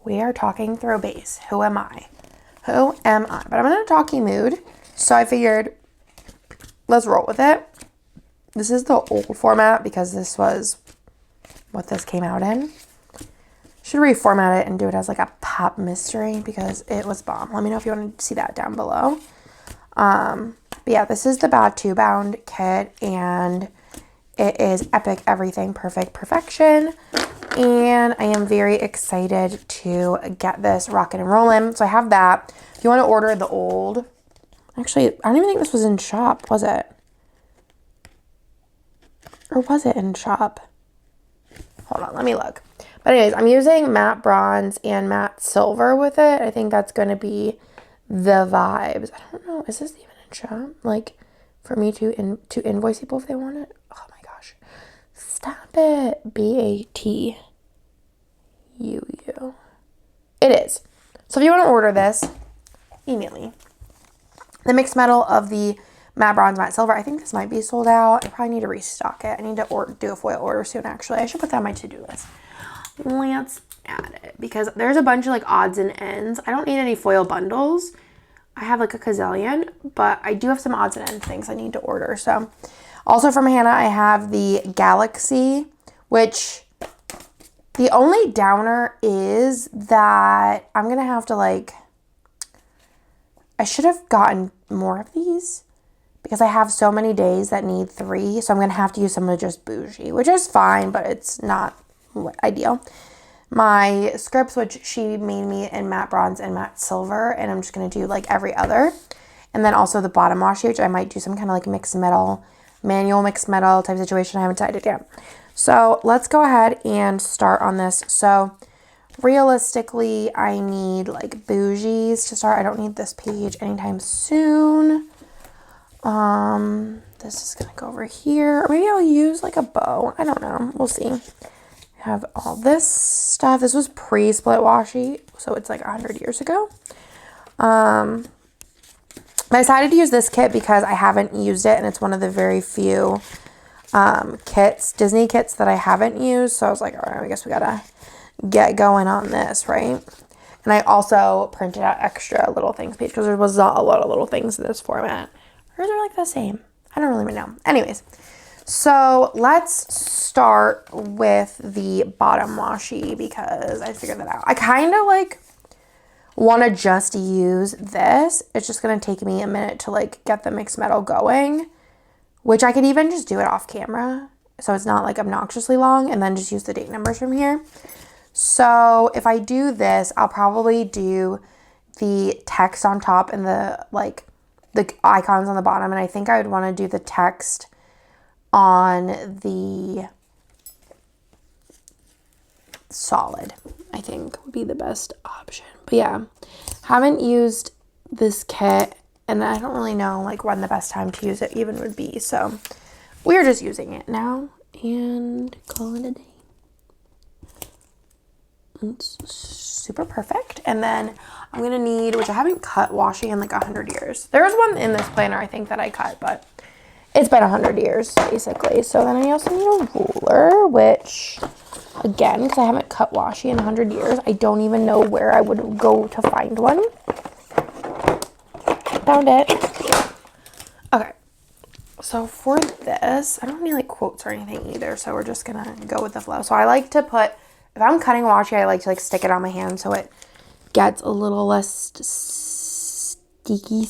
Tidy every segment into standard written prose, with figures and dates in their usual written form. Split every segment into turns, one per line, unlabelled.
We are talking throw base. Who am I? Who am I? But I'm in a talking mood, so I figured let's roll with it. This is the old format because this was what this came out in. Should reformat it and do it as like a pop mystery because it was bomb. Let me know if you want to see that down below. But yeah, this is the Batuu bound kit and it is epic, everything, perfect, perfection. And I am very excited to get this rocking and rolling. So I have that. If you want to order the old, actually, I don't even think this was in shop, was it? Or was it in shop? Hold on, let me look. But anyways, I'm using matte bronze and matte silver with it. I think that's going to be the vibes. I don't know. Is this even in shop? Like, for me to invoice people if they want it? Oh my gosh. Stop it. BATUU. It is. So if you want to order this, email me. The mixed metal of the matte bronze, matte silver. I think this might be sold out. I probably need to restock it. I need to do a foil order soon, actually. I should put that on my to-do list. Let's add it because there's a bunch of like odds and ends. I don't need any foil bundles. I have like a gazillion, but I do have some odds and ends things I need to order. So also from Hannah, I have the Galaxy, which the only downer is that I'm going to have to like, I should have gotten more of these because I have so many days that need 3. So I'm going to have to use some of just bougie, which is fine, but it's not ideal. My scripts, which she made me in matte bronze and matte silver, and I'm just going to do like every other. And then also the bottom washi, which I might do some kind of like mixed metal, manual mixed metal type situation. I haven't decided yet. So let's go ahead and start on this. So realistically, I need like bougies to start. I don't need this page anytime soon. This is going to go over here. Or maybe I'll use like a bow. I don't know. We'll see. Have all this stuff. This was pre-split washi, so it's like 100 years ago. I decided to use this kit because I haven't used it, and it's one of the very few Disney kits that I haven't used. So I was like, all right, I guess we gotta get going on this, right? And I also printed out extra little things page because there was not a lot of little things in this format. Or is it like the same? I don't really know. Anyways. So let's start with the bottom washi because I figured that out. I kind of like want to just use this. It's just going to take me a minute to like get the mixed metal going, which I could even just do it off camera. So it's not like obnoxiously long and then just use the date numbers from here. So if I do this, I'll probably do the text on top and the like the icons on the bottom. And I think I would want to do the text on the solid, I think would be the best option. But yeah, haven't used this kit and I don't really know like when the best time to use it even would be. So we're just using it now and call it a day. It's super perfect. And then I'm going to need, which I haven't cut washi in like 100 years. There was one in this planner I think that I cut, but it's been 100 years, basically. So then I also need a ruler, which, again, because I haven't cut washi in 100 years, I don't even know where I would go to find one. Found it. Okay. So for this, I don't need, like, quotes or anything either, so we're just going to go with the flow. So I like to put, if I'm cutting washi, I like to, like, stick it on my hand so it gets a little less sticky.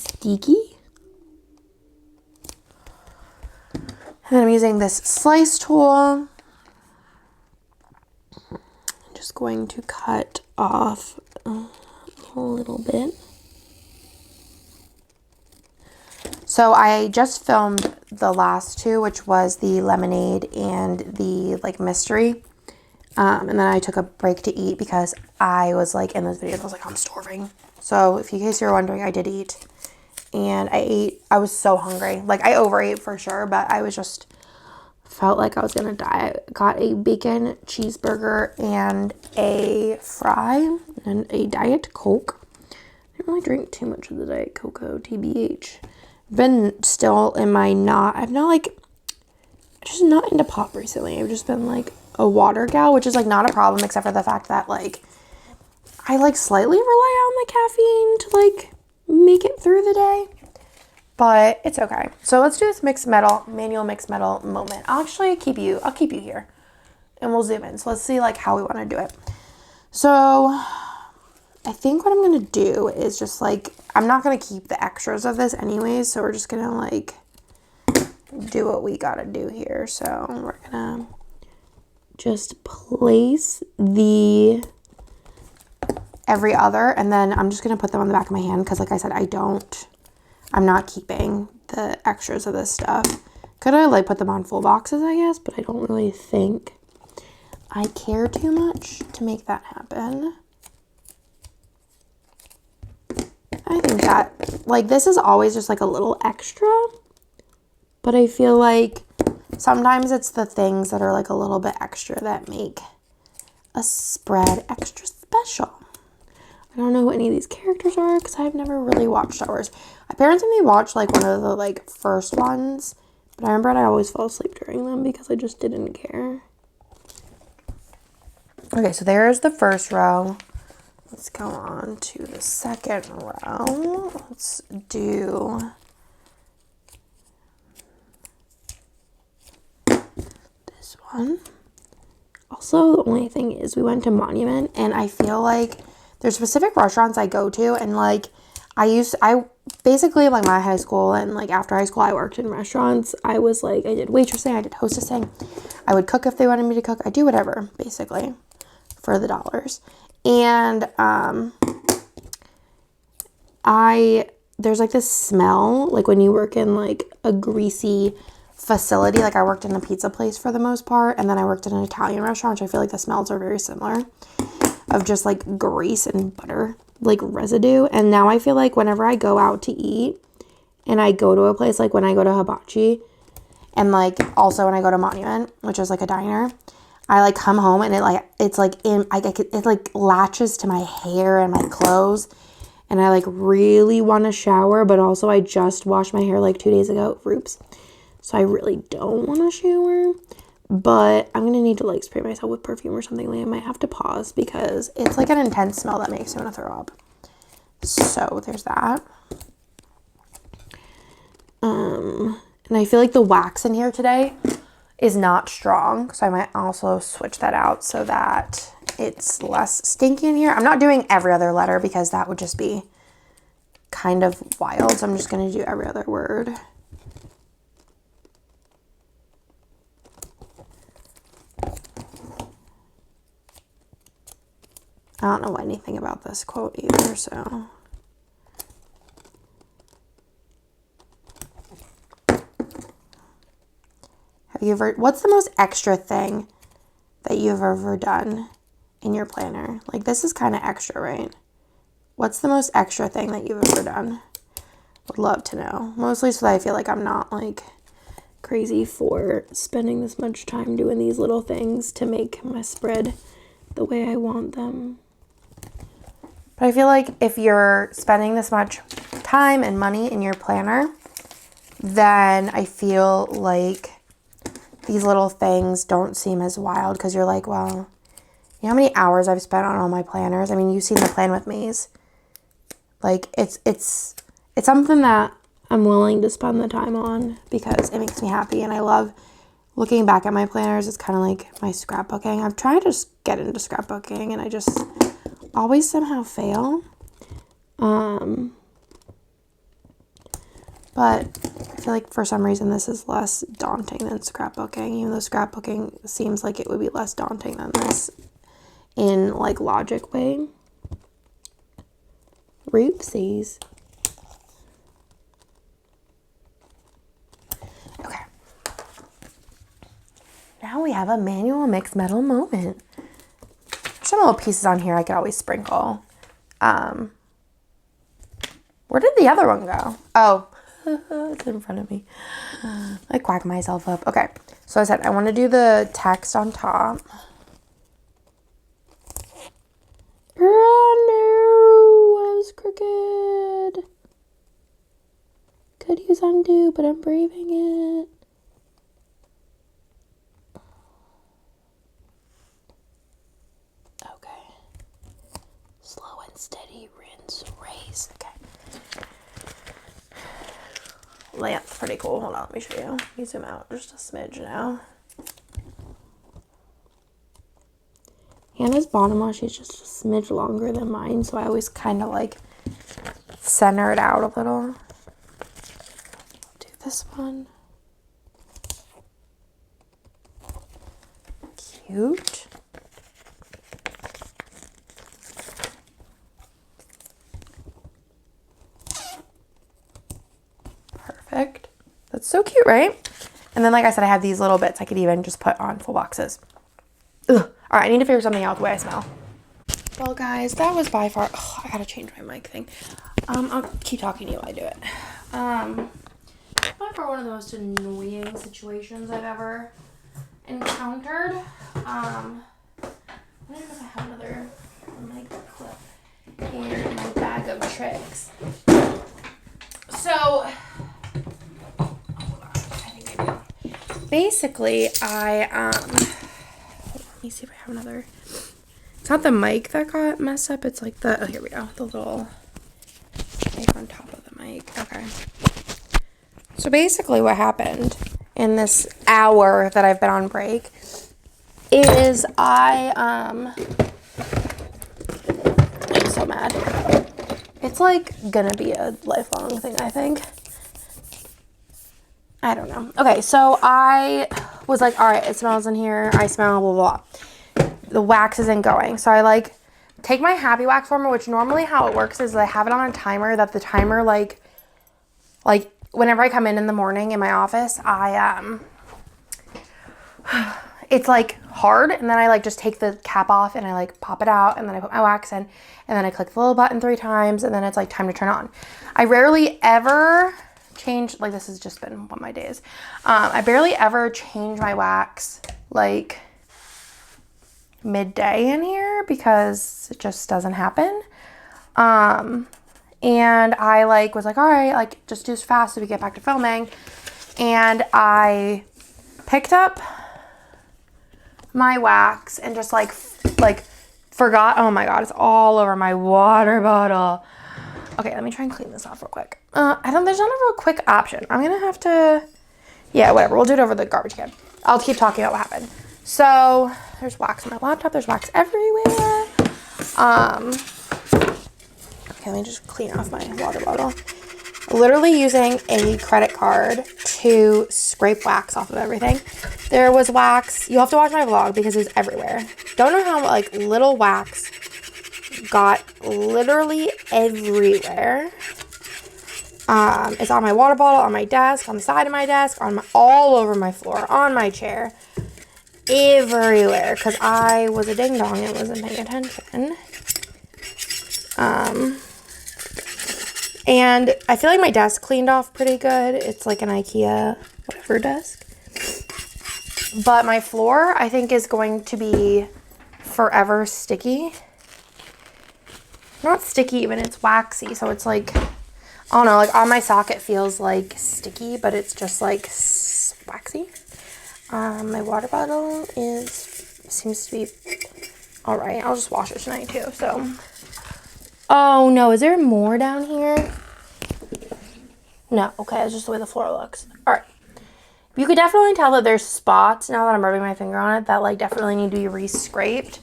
And then I'm using this slice tool. I'm just going to cut off a little bit. So I just filmed the last 2, which was the lemonade and the like mystery. And then I took a break to eat because I was like in those videos, I was like, I'm starving. So in case you're wondering, I did eat. And I was so hungry. Like I overate for sure, but I was just felt like I was gonna die. I got a bacon cheeseburger and a fry and a Diet Coke. I didn't really drink too much of the Diet Cocoa, TBH. Been still in my I'm just not into pop recently. I've just been like a water gal, which is like not a problem except for the fact that like I like slightly rely on the caffeine to like make it through the day, but it's okay. So let's do this manual mixed metal moment. I'll keep you here and we'll zoom in. So let's see like how we want to do it. So I think what I'm going to do is just like, I'm not going to keep the extras of this anyways. So we're just going to like do what we got to do here. So we're going to just place the every other, and then I'm just going to put them on the back of my hand because like I said, I'm not keeping the extras of this stuff. Could I like put them on full boxes, I guess, but I don't really think I care too much to make that happen. I think that like this is always just like a little extra, but I feel like sometimes it's the things that are like a little bit extra that make a spread extra special. I don't know who any of these characters are because I've never really watched Star Wars. My parents made me watch like one of the like first ones, but I remember I always fell asleep during them because I just didn't care. Okay, so there's the first row. Let's go on to the second row. Let's do this one. Also, the only thing is we went to Monument, and I feel like there's specific restaurants I go to, and like I basically like my high school and like after high school I worked in restaurants. I was like, I did waitressing, I did hostessing. I would cook if they wanted me to cook. I do whatever basically for the dollars. And there's like this smell like when you work in like a greasy facility. Like I worked in a pizza place for the most part, and then I worked in an Italian restaurant, which I feel like the smells are very similar, of just like grease and butter, like residue. And now I feel like whenever I go out to eat and I go to a place, like when I go to Hibachi and like also when I go to Monument, which is like a diner, I like come home and it like latches to my hair and my clothes, and I like really want to shower, but also I just washed my hair like 2 days ago. Oops. So I really don't want to shower, but I'm going to need to like spray myself with perfume or something. Like I might have to pause because it's like an intense smell that makes me want to throw up. So there's that. And I feel like the wax in here today is not strong, so I might also switch that out so that it's less stinky in here. I'm not doing every other letter because that would just be kind of wild, so I'm just going to do every other word. I don't know anything about this quote either, so. What's the most extra thing that you've ever done in your planner? Like this is kind of extra, right? What's the most extra thing that you've ever done? Would love to know. Mostly so that I feel like I'm not like crazy for spending this much time doing these little things to make my spread the way I want them. But I feel like if you're spending this much time and money in your planner, then I feel like these little things don't seem as wild because you're like, well, you know how many hours I've spent on all my planners? I mean, you've seen the Plan With Me's. Like, it's something that I'm willing to spend the time on because it makes me happy, and I love looking back at my planners. It's kind of like my scrapbooking. I've tried to just get into scrapbooking, and I just always somehow fail. But I feel like for some reason this is less daunting than scrapbooking, even though scrapbooking seems like it would be less daunting than this in like logic way. Oopsies. Okay. Now we have a manual mixed metal moment. There's some little pieces on here I could always sprinkle. Where did the other one go? Oh. It's in front of me. I quack myself up. Okay, so I said I want to do the text on top. Oh no, I was crooked. Could use undo, but I'm braving it. Okay. Slow Steady, rinse, raise. Okay. Lamp's pretty cool. Hold on, let me show you. Let me zoom out just a smidge now. Hannah's bottom wash is just a smidge longer than mine, so I always kind of like center it out a little. Do this one. Cute. Perfect. That's so cute, right? And then, like I said, I have these little bits I could even just put on full boxes. Ugh. All right, I need to figure something out the way I smell. Well, guys, that was by far... Oh, I gotta change my mic thing. I'll keep talking to you while I do it. By far one of the most annoying situations I've ever encountered. I don't know if I have another mic clip in my bag of tricks. So, oh hold on, I think I do. Basically, let me see if I have another. It's not the mic that got messed up. It's like the, oh, here we go. The little thing on top of the mic. Okay. So basically what happened in this hour that I've been on break is I'm so mad. It's like gonna be a lifelong thing, I think. I don't know. Okay, so I was like, all right, it smells in here. I smell blah, blah, blah. The wax isn't going. So I like take my Happy Wax warmer, which normally how it works is I have it on a timer that the timer like whenever I come in the morning in my office, it's like hard, and then I like just take the cap off and I like pop it out, and then I put my wax in, and then I click the little button 3 times, and then it's like time to turn on. I rarely ever change, like this has just been one of my days. I barely ever change my wax like midday in here because it just doesn't happen. And I like was like, all right, like just do as fast as we get back to filming. And I picked up my wax and just like forgot. Oh my God, it's all over my water bottle. Okay, let me try and clean this off real quick. There's not a real quick option. I'm gonna have to, yeah, whatever. We'll do it over the garbage can. I'll keep talking about what happened. So there's wax on my laptop. There's wax everywhere. Okay, let me just clean off my water bottle. Literally using a credit card to scrape wax off of everything. There was wax. You'll have to watch my vlog because it's everywhere. Don't know how like little wax got literally everywhere. It's on my water bottle, on my desk, on the side of my desk, all over my floor, on my chair, everywhere. Because I was a ding dong and wasn't paying attention. And I feel like my desk cleaned off pretty good. It's like an IKEA whatever desk. But my floor, I think, is going to be forever sticky. Not sticky even, it's waxy. So it's like, I don't know, like on my sock it feels like sticky, but it's just like waxy. My water bottle seems to be all right. I'll just wash it tonight too, so. Oh no, is there more down here? No, okay, it's just the way the floor looks. All right. You could definitely tell that there's spots, now that I'm rubbing my finger on it, that like definitely need to be re-scraped.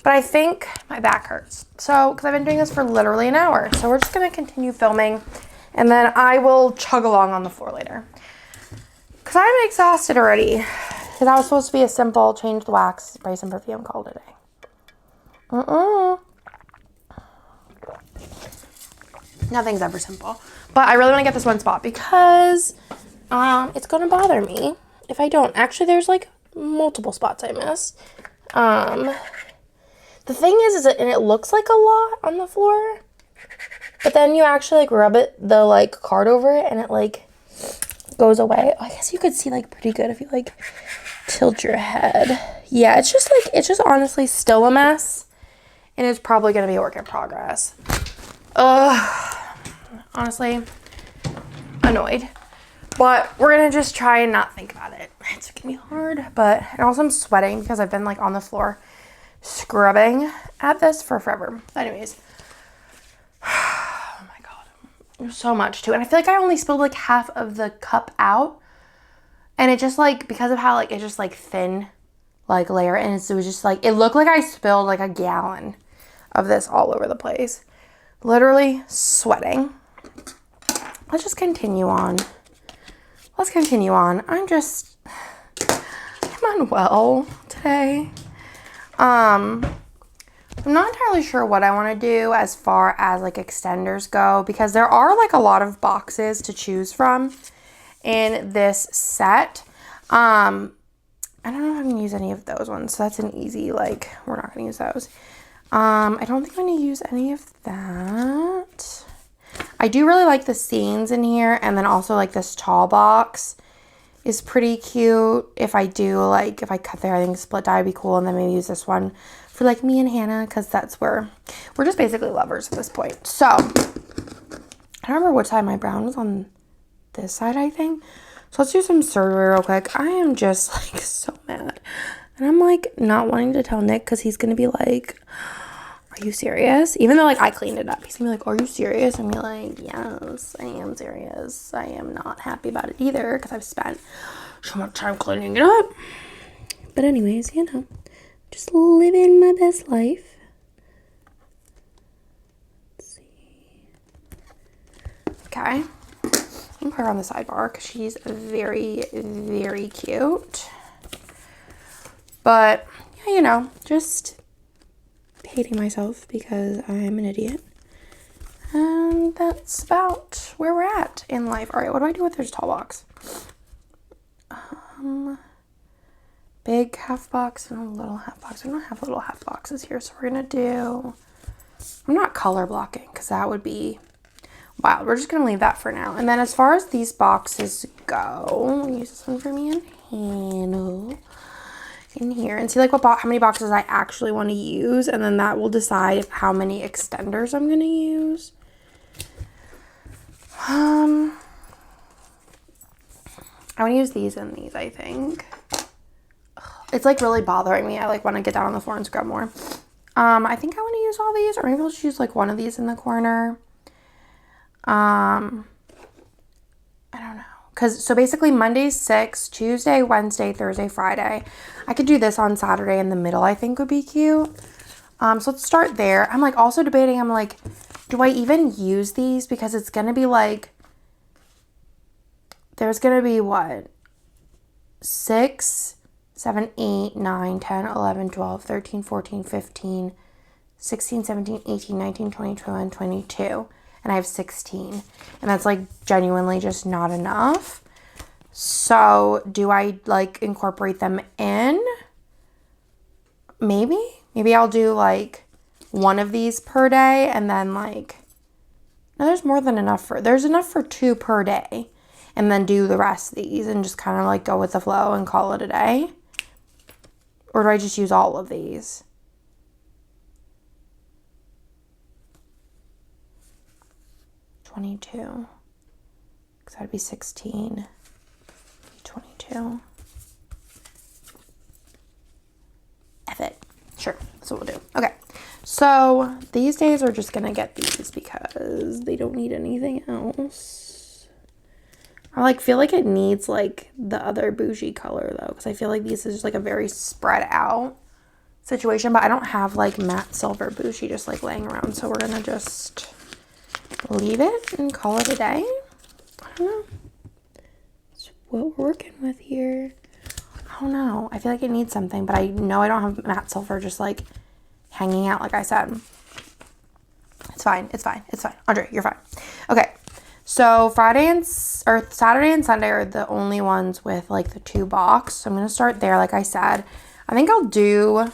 But I think my back hurts. So, because I've been doing this for literally an hour. So we're just going to continue filming, and then I will chug along on the floor later. Because I'm exhausted already. Because that was supposed to be a simple change the wax, spray some perfume, call it a day. Nothing's ever simple. But I really want to get this one spot because it's going to bother me if I don't. Actually, there's like multiple spots I missed. The thing is that, and it looks like a lot on the floor, but then you actually like rub the like card over it and it like goes away. I guess you could see like pretty good if you like tilt your head. Yeah, it's just honestly still a mess, and it's probably going to be a work in progress. Honestly, annoyed. But we're going to just try and not think about it. It's going to be hard, but, and also I'm sweating because I've been like on the floor scrubbing at this for forever. Anyways. Oh my god. There's so much too. And I feel like I only spilled like half of the cup out. And it just like, because of how like it's just like thin like layer, and it was just like, it looked like I spilled like a gallon of this all over the place. Literally sweating. Let's just continue on. Let's continue on. I'm unwell today. I'm not entirely sure what I want to do as far as like extenders go, because there are like a lot of boxes to choose from in this set. I don't know if I'm gonna use any of those ones, so that's an easy, like, we're not gonna use those. I don't think I'm gonna use any of that. I do really like the scenes in here, and then also like this tall box is pretty cute. If I do, like, if I cut there, I think split dye would be cool, and then maybe use this one for like me and Hannah, because that's where we're just basically lovers at this point. So I don't remember which side my brown was on. This side, I think. So let's do some surgery real quick. I am just like so mad, and I'm like not wanting to tell Nick, because he's gonna be like, are you serious? Even though like I cleaned it up, he's gonna be like, are you serious? And be like, yes, I am serious. I am not happy about it either, because I've spent so much time cleaning it up. But anyways, you know, just living my best life. Let's see. Okay. I'm put her on the sidebar because she's very, very cute. But, yeah, you know, just hating myself because I'm an idiot. And that's about where we're at in life. All right, what do I do with this tall box? Big half box and a little half box. We don't have little half boxes here, so we're going to do... I'm not color blocking because that would be... Wow, we're just going to leave that for now. And then as far as these boxes go, I'll use this one for me and Hannah in here. And see like how many boxes I actually want to use. And then that will decide how many extenders I'm going to use. I want to use these and these, I think. It's like really bothering me. I like want to get down on the floor and scrub more. I think I want to use all these, or maybe I'll just use like one of these in the corner. I don't know. Cause so basically Monday's 6, Tuesday, Wednesday, Thursday, Friday. I could do this on Saturday in the middle, I think would be cute. So let's start there. I'm like also debating, I'm like, do I even use these? Because it's going to be like, there's going to be what? 6, 7, 8, 9, 10, 11, 12, 13, 14, 15, 16, 17, 18, 19, 20, 21, 22. And I have 16. And that's like genuinely just not enough. So do I like incorporate them in? Maybe I'll do like one of these per day, and then like, no, there's more than enough there's enough for 2 per day, and then do the rest of these and just kind of like go with the flow and call it a day. Or do I just use all of these? $22. Because that'd be 16. 22. F it. Sure. That's what we'll do. Okay. So these days are just going to get these because they don't need anything else. I like feel like it needs like the other bougie color though, because I feel like these is just like a very spread out situation, but I don't have like matte silver bougie just like laying around, so we're gonna just leave it and call it a day. I don't know. That's what we're working with here. I don't know. I feel like it needs something, but I know I don't have matte silver just like hanging out like I said. It's fine. It's fine. It's fine. Andre, you're fine. Okay. So Saturday and Sunday are the only ones with like the 2 box. So I'm going to start there like I said. I think I'll do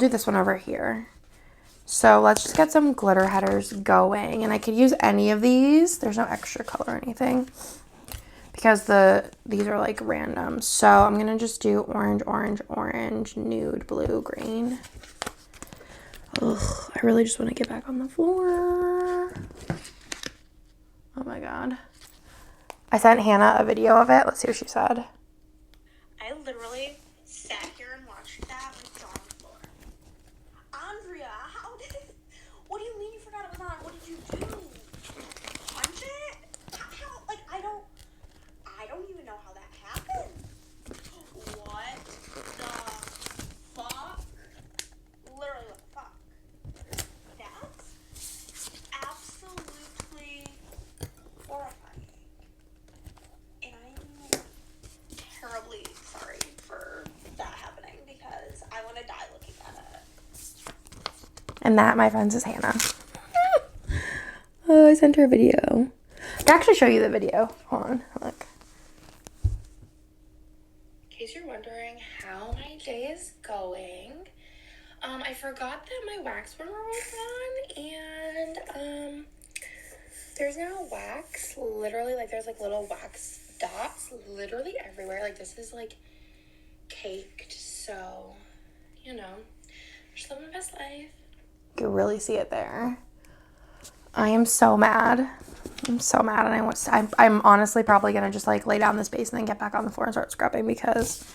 this one over here. So let's just get some glitter headers going. And I could use any of these. There's no extra color or anything, because these are like random. So I'm going to just do orange, orange, orange, nude, blue, green. Ugh, I really just want to get back on the floor. Oh my god. I sent Hannah a video of it. Let's see what she said.
I literally sat here
And that, my friends, is Hannah. Oh, I sent her a video. I can actually show you the video. Hold on, look. In case you're wondering how my day is going, I forgot that my wax warmer was on, and there's now wax, literally, like, there's, like, little wax dots literally everywhere. Like, this is, like, caked, so, you know, just living my best life. You can really see it there. I am so mad. I'm so mad, and I'm honestly probably gonna just, like, lay down this base and then get back on the floor and start scrubbing because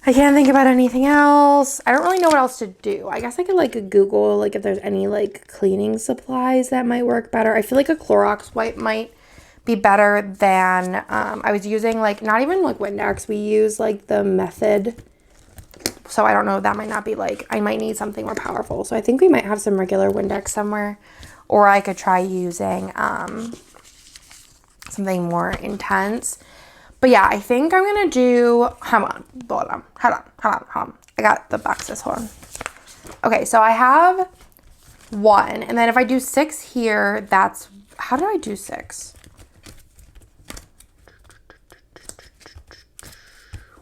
I can't think about anything else. I don't really know what else to do. I guess I could, like, Google, like, if there's any, like, cleaning supplies that might work better. I feel like a Clorox wipe might be better than, I was using, like, not even, like, Windex. We use, like, the Method. So I don't know. That might not be, like, I might need something more powerful. So I think we might have some regular Windex somewhere. Or I could try using something more intense. But yeah, I think I'm going to do, hold on. I got the boxes, hold on. Okay, so I have 1. And then if I do 6 here, that's, how do I do 6?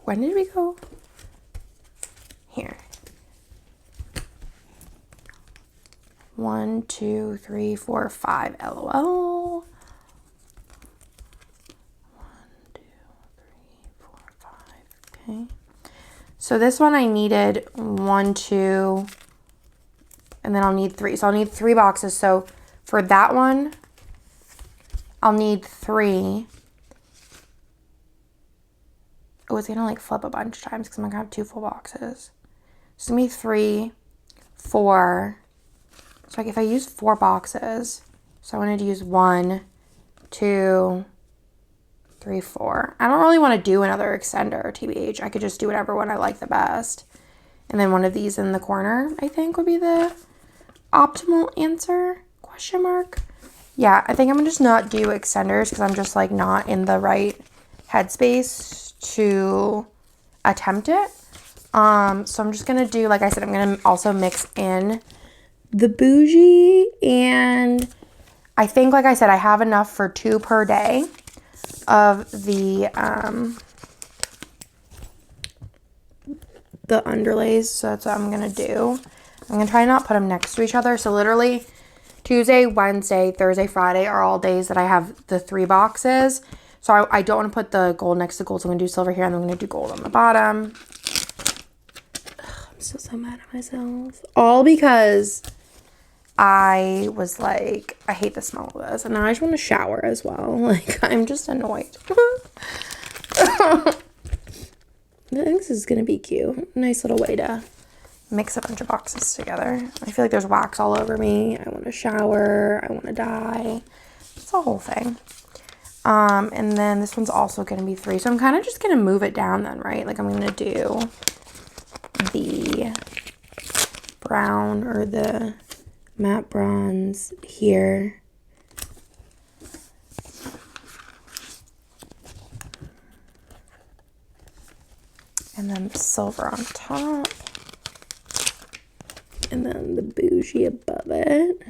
When did we go? Here. 1, 2, 3, 4, 5. LOL. 1, 2, 3, 4, 5. Okay. So this one I needed 1, 2, and then I'll need 3. So I'll need 3 boxes. So for that one, I'll need 3. Oh, it's gonna, like, flip a bunch of times because I'm gonna have 2 full boxes. So it's gonna be 3, 4. So, like, if I use 4 boxes, so I wanted to use 1, 2, 3, 4. I don't really want to do another extender, TBH. I could just do whatever one I like the best. And then one of these in the corner, I think, would be the optimal answer, question mark. Yeah, I think I'm gonna just not do extenders because I'm just, like, not in the right headspace to attempt it. So I'm just gonna do, like I said, I'm gonna also mix in the bougie, and I think, like I said, I have enough for 2 per day of the underlays, so that's what I'm gonna do. I'm gonna try not put them next to each other, so literally Tuesday, Wednesday, Thursday, Friday are all days that I have the 3 boxes. So I don't want to put the gold next to gold, so I'm gonna do silver here, and I'm gonna do gold on the bottom. Ugh, I'm so mad at myself, all because I was like, I hate the smell of this. And now I just want to shower as well. Like, I'm just annoyed. I think this is going to be cute. Nice little way to mix a bunch of boxes together. I feel like there's wax all over me. I want to shower. I want to dye. It's a whole thing. And then this one's also going to be 3. So I'm kind of just going to move it down then, right? Like, I'm going to do the brown or the matte bronze here. And then the silver on top. And then the bougie above it.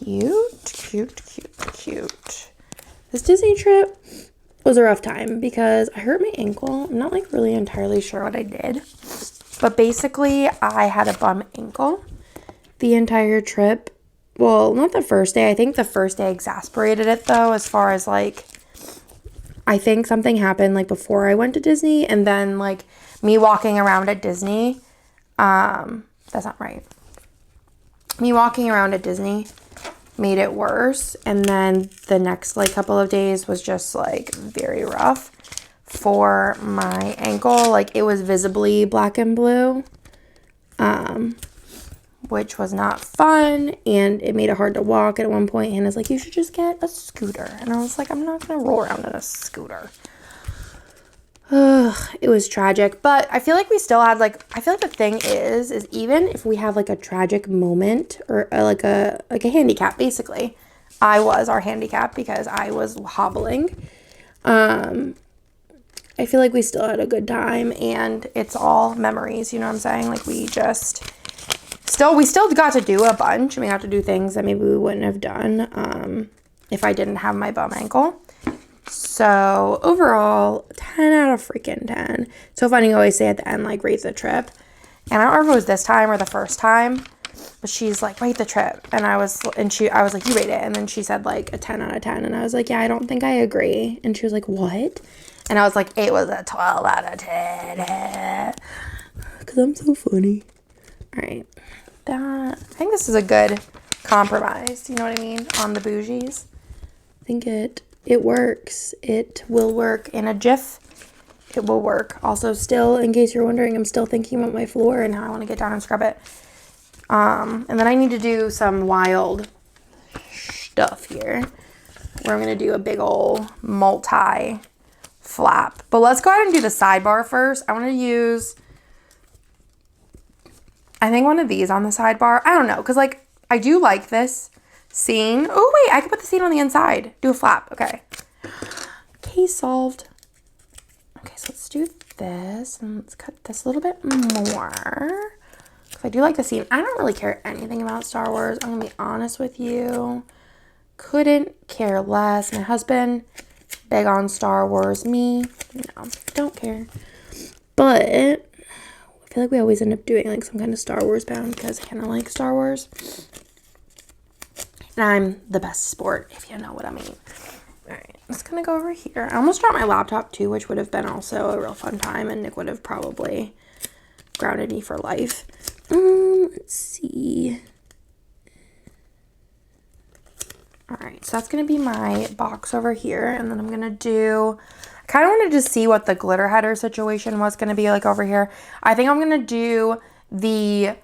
Cute. This Disney trip was a rough time because I hurt my ankle. I'm not, like, really entirely sure what I did. But basically, I had a bum ankle the entire trip. Well, not the first day. I think the first day exasperated it, though, as far as, like, I think something happened, like, before I went to Disney. And then, like, me walking around at Disney. That's not right. Me walking around at Disney made it worse, and then the next, like, couple of days was just, like, very rough for my ankle. Like, it was visibly black and blue, which was not fun, and it made it hard to walk. At one point, Hannah's like, you should just get a scooter, and I was like, I'm not gonna roll around in a scooter. It was tragic, but I feel like we still had, like, I feel like the thing is even if we have, like, a tragic moment or like a handicap, basically, I was our handicap because I was hobbling. I feel like we still had a good time, and it's all memories, you know what I'm saying? Like, we still got to do a bunch. We got to do things that maybe we wouldn't have done if I didn't have my bum ankle. So overall, 10 out of freaking 10. So funny, you always say at the end, like, rate the trip. And I don't remember if it was this time or the first time, but she's like, rate the trip. And I was like, you rate it. And then she said like a 10 out of 10. And I was like, yeah, I don't think I agree. And she was like, what? And I was like, it was a 12 out of 10. Because I'm so funny. All right. I think this is a good compromise. You know what I mean? On the bougies. I think it works. It will work in a jiff. It will work. Also, still, in case you're wondering, I'm still thinking about my floor and how I want to get down and scrub it. And then I need to do some wild stuff here, where I'm going to do a big old multi-flap. But let's go ahead and do the sidebar first. I want to use, I think, one of these on the sidebar. I don't know, because, like, I do like this seam. Oh, wait, I could put the seam on the inside. Do a flap. Okay. Case solved. Okay, so let's do this, and let's cut this a little bit more, because I do like the seam. I don't really care anything about Star Wars. I'm going to be honest with you. Couldn't care less. My husband, big on Star Wars. Me, no, don't care. But I feel like we always end up doing, like, some kind of Star Wars bound, because I kind of like Star Wars. And I'm the best sport, if you know what I mean. Alright, I'm just gonna go over here. I almost dropped my laptop too, which would have been also a real fun time, and Nick would have probably grounded me for life. Let's see. Alright, so that's gonna be my box over here, and then I'm gonna do, I kind of wanted to see what the glitter header situation was gonna be like over here. I think I'm gonna do the,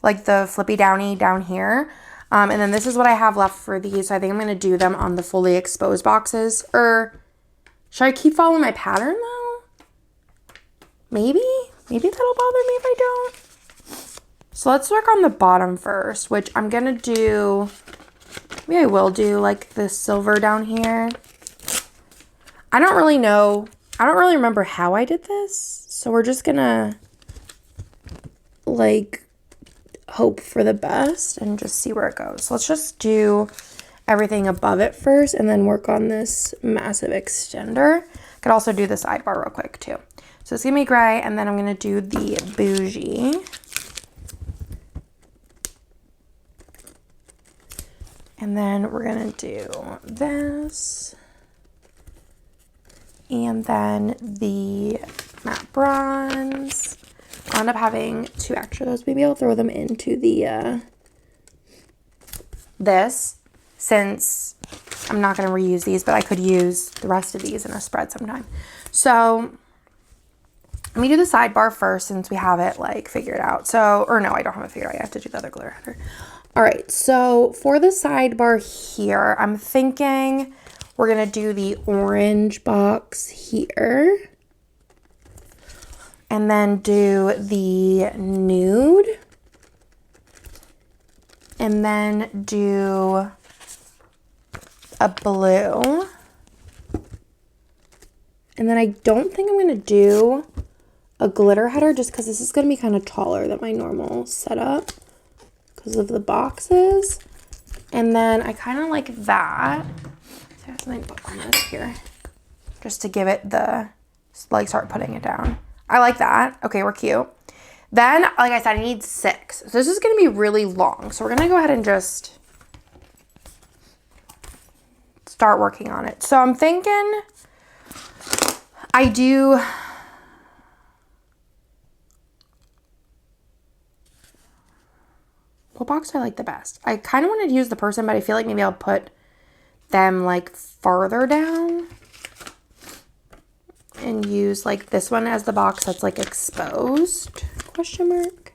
like the flippy downy down here. And then this is what I have left for these. So I think I'm going to do them on the fully exposed boxes. Or should I keep following my pattern though? Maybe that'll bother me if I don't. So let's work on the bottom first, which I'm going to do, maybe I will do like the silver down here. I don't really know. I don't really remember how I did this. So we're just going to like hope for the best and just see where it goes. So let's just do everything above it first and then work on this massive extender. Could also do the sidebar real quick too. So it's gonna be gray, and then I'm gonna do the bougie. And then we're gonna do this. And then the matte bronze. I'll end up having 2 extra of those. Maybe I'll throw them into the, this, since I'm not going to reuse these, but I could use the rest of these in a spread sometime. So let me do the sidebar first, since we have it like figured out. So, or no, I don't have it figured out. I have to do the other glitter header. All right. So for the sidebar here, I'm thinking we're going to do the orange box here. And then do the nude. And then do a blue. And then I don't think I'm going to do a glitter header, just because this is going to be kind of taller than my normal setup because of the boxes. And then I kind of like that. So I have something to put on this here, just to give it the, like, start putting it down. I like that. Okay, we're cute. Then, like I said, I need 6. So this is going to be really long. So we're going to go ahead and just start working on it. So I'm thinking I do, what box do I like the best? I kind of wanted to use the person, but I feel like maybe I'll put them like farther down. And use like this one as the box that's like exposed, question mark.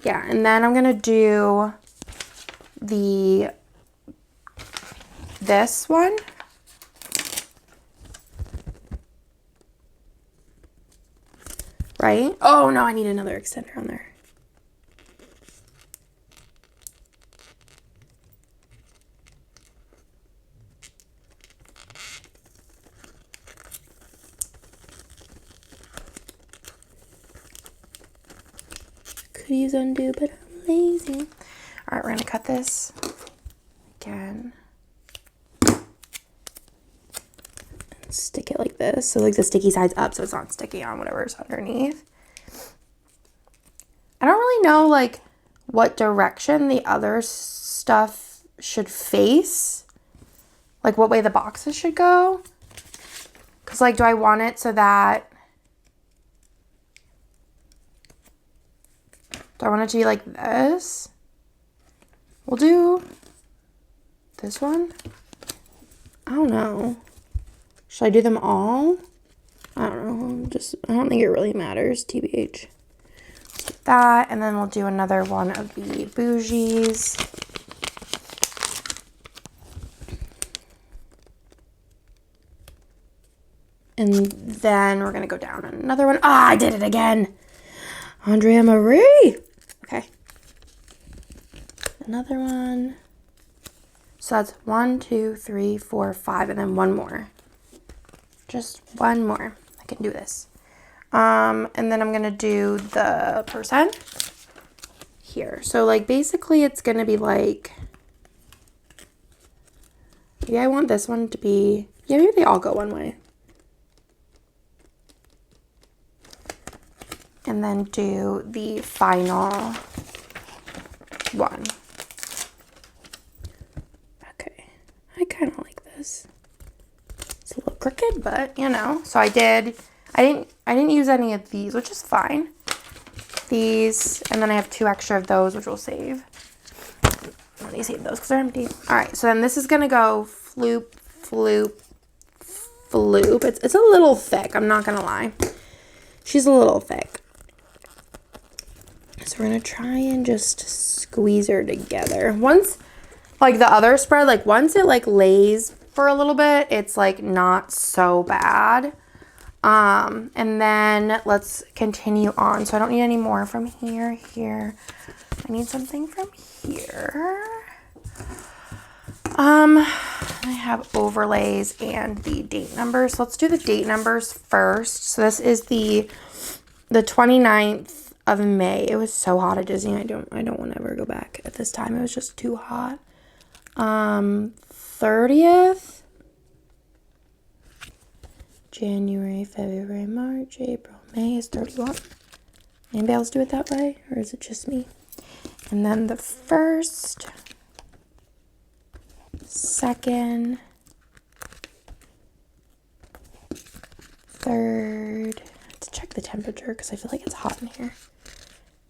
Yeah, and then I'm gonna do this one. Right? Oh no, I need another extender on there. could use undo, but I'm lazy. All right, we're gonna cut this again. And stick it like this. So like the sticky side's up so it's not sticking on whatever's underneath. I don't really know like what direction the other stuff should face. Like what way the boxes should go. Because like, do I want it so that... Do I want it to be like this? We'll do this one. I don't know. Should I do them all? I don't know. I don't think it really matters, TBH. That, and then we'll do another one of the bougies. And then we're going to go down on another one. Ah, I did it again. Andrea Marie. Okay. Another one. So that's 1, 2, 3, 4, 5, and then one more. Just one more. I can do this. And then I'm going to do the percent here. So like basically it's going to be like, yeah, I want this one to be, yeah, maybe they all go one way. And then do the final one. Okay, I kind of like this. It's a little crooked, but you know. So I didn't use any of these, which is fine. These, and then I have 2 extra of those, which we'll save. Let me save those because they're empty. All right, so then this is gonna go floop, floop, floop. It's a little thick. I'm not gonna lie. She's a little thick. So we're going to try and just squeeze her together. Once, like the other spread, like once it like lays for a little bit, it's like not so bad. And then let's continue on. So I don't need any more from here. I need something from here. I have overlays and the date numbers. So let's do the date numbers first. So this is the 29th of May. It was so hot at Disney. I don't want to ever go back at this time. It was just too hot. 30th. January, February, March, April, May is 31. Anybody else do it that way? Or is it just me? And then the 1st, 2nd, 3rd. To check the temperature because I feel like it's hot in here.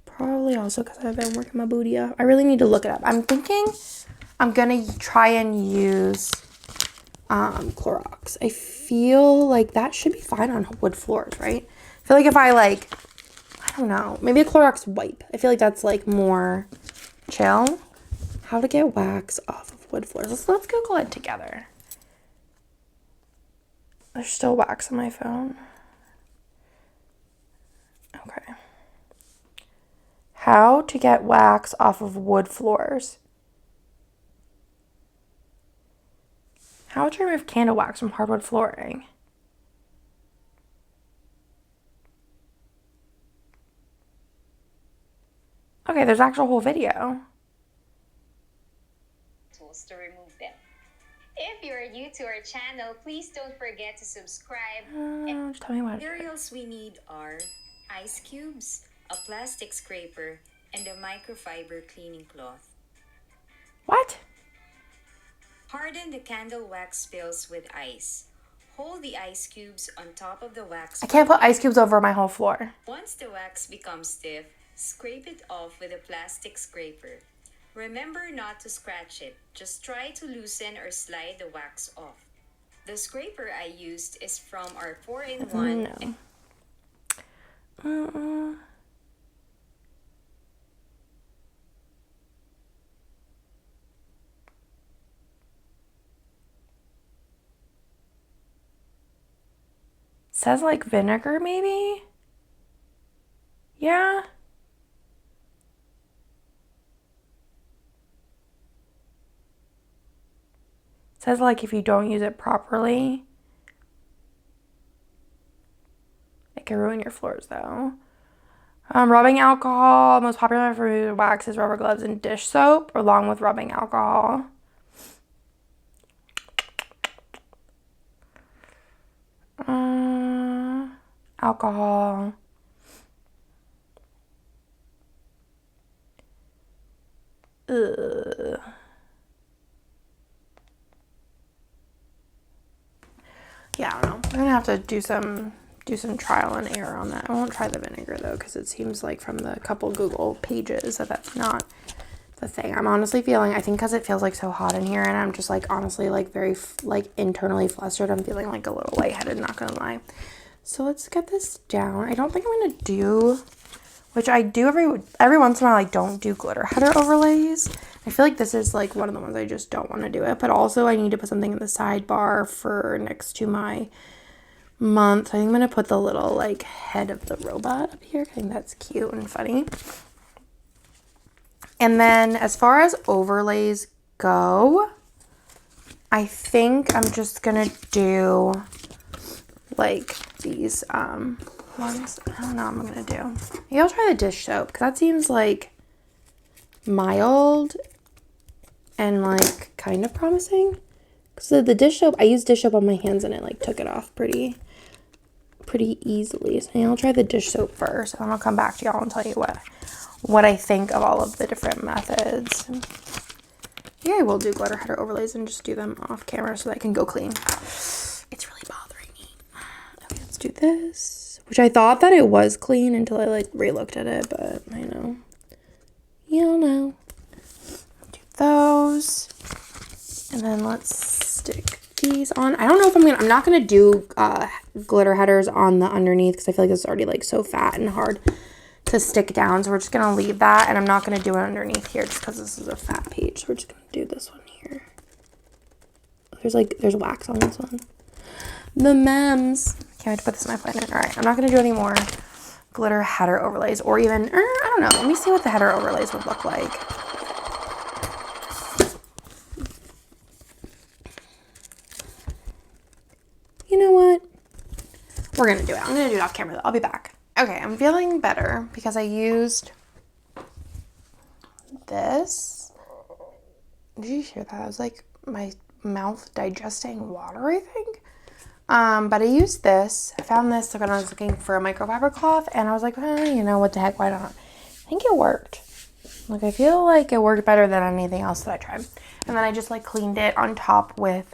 Probably also because I've been working my booty up. I really need to look it up. I'm thinking I'm gonna try and use Clorox. I feel like that should be fine on wood floors, right? I feel like if I I don't know, maybe a Clorox wipe. I feel like that's like more chill. How to get wax off of wood floors. Let's Google it together. There's still wax on my phone. Okay. How to get wax off of wood floors. How to remove candle wax from hardwood flooring. Okay, there's actually a whole video.
Tools to remove them. If you're new to our channel, please don't forget to subscribe.
Just tell me what.
Materials we need are ice cubes, a plastic scraper, and a microfiber cleaning cloth.
What?
Harden the candle wax spills with ice. Hold the ice cubes on top of the wax.
I can't put ice cubes over my whole floor.
Once the wax becomes stiff, scrape it off with a plastic scraper. Remember not to scratch it. Just try to loosen or slide the wax off. The scraper I used is from our 4-in-1.
No. Says like vinegar maybe? Yeah. Says like if you don't use it properly, it can ruin your floors though. Rubbing alcohol. Most popular for wax is rubber gloves and dish soap, along with rubbing alcohol. Alcohol. Ugh. Yeah, I don't know. I'm gonna have to do some trial and error on that. I won't try the vinegar though, because it seems like from the couple Google pages that that's not the thing. I'm honestly feeling, I think because it feels like so hot in here, and I'm just like honestly like very like internally flustered. I'm feeling like a little lightheaded, not gonna lie. So let's get this down. I don't think I'm gonna do, which I do every once in a while, I don't do glitter header overlays. I feel like this is like one of the ones I just don't want to do it, but also I need to put something in the sidebar for next to my month. I think I'm gonna put the little like head of the robot up here. I think that's cute and funny. And then as far as overlays go, I think I'm just gonna do like these ones. I don't know what I'm gonna do. Maybe I'll try the dish soap, because that seems like mild and like kind of promising. So the dish soap, I used dish soap on my hands and it like took it off pretty easily. So I'll try the dish soap first, and then I'll come back to y'all and tell you what I think of all of the different methods. Yeah, I will do glitter header overlays and just do them off camera so that I can go clean. It's really bothering me. Okay, let's do this, which I thought that it was clean until I like re-looked at it, but I know. You'll know. Do those. And then let's stick these on. I don't know if I'm not gonna do glitter headers on the underneath, because I feel like it's already like so fat and hard to stick down. So we're just gonna leave that, and I'm not gonna do it underneath here just because this is a fat page. So we're just gonna do this one here. There's wax on this one. The mems. Can't wait to put this in my planner. All right, I'm not gonna do any more glitter header overlays, or even, I don't know. Let me see what the header overlays would look like. You know what? We're gonna do it. I'm gonna do it off camera though. I'll be back. Okay, I'm feeling better because I used this. Did you hear that? It was like my mouth digesting water, I think. But I used this. I found this when I was looking for a microfiber cloth, and I was like, you know, what the heck, why not? I think it worked. Like, I feel like it worked better than anything else that I tried. And then I just like cleaned it on top with,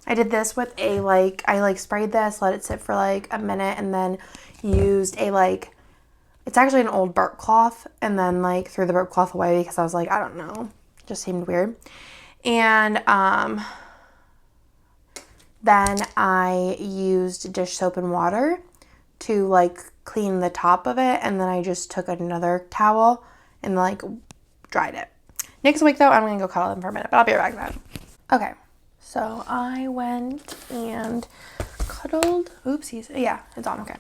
I did this with a I sprayed this, let it sit for like a minute, and then used it's actually an old burp cloth, and then like threw the burp cloth away because I was like, I don't know, it just seemed weird. And then I used dish soap and water to like clean the top of it, and then I just took another towel and like dried it. Next week though, I'm gonna go cuddle him for a minute, but I'll be right back then. Okay. So I went and cuddled, oopsies, yeah, it's on, okay,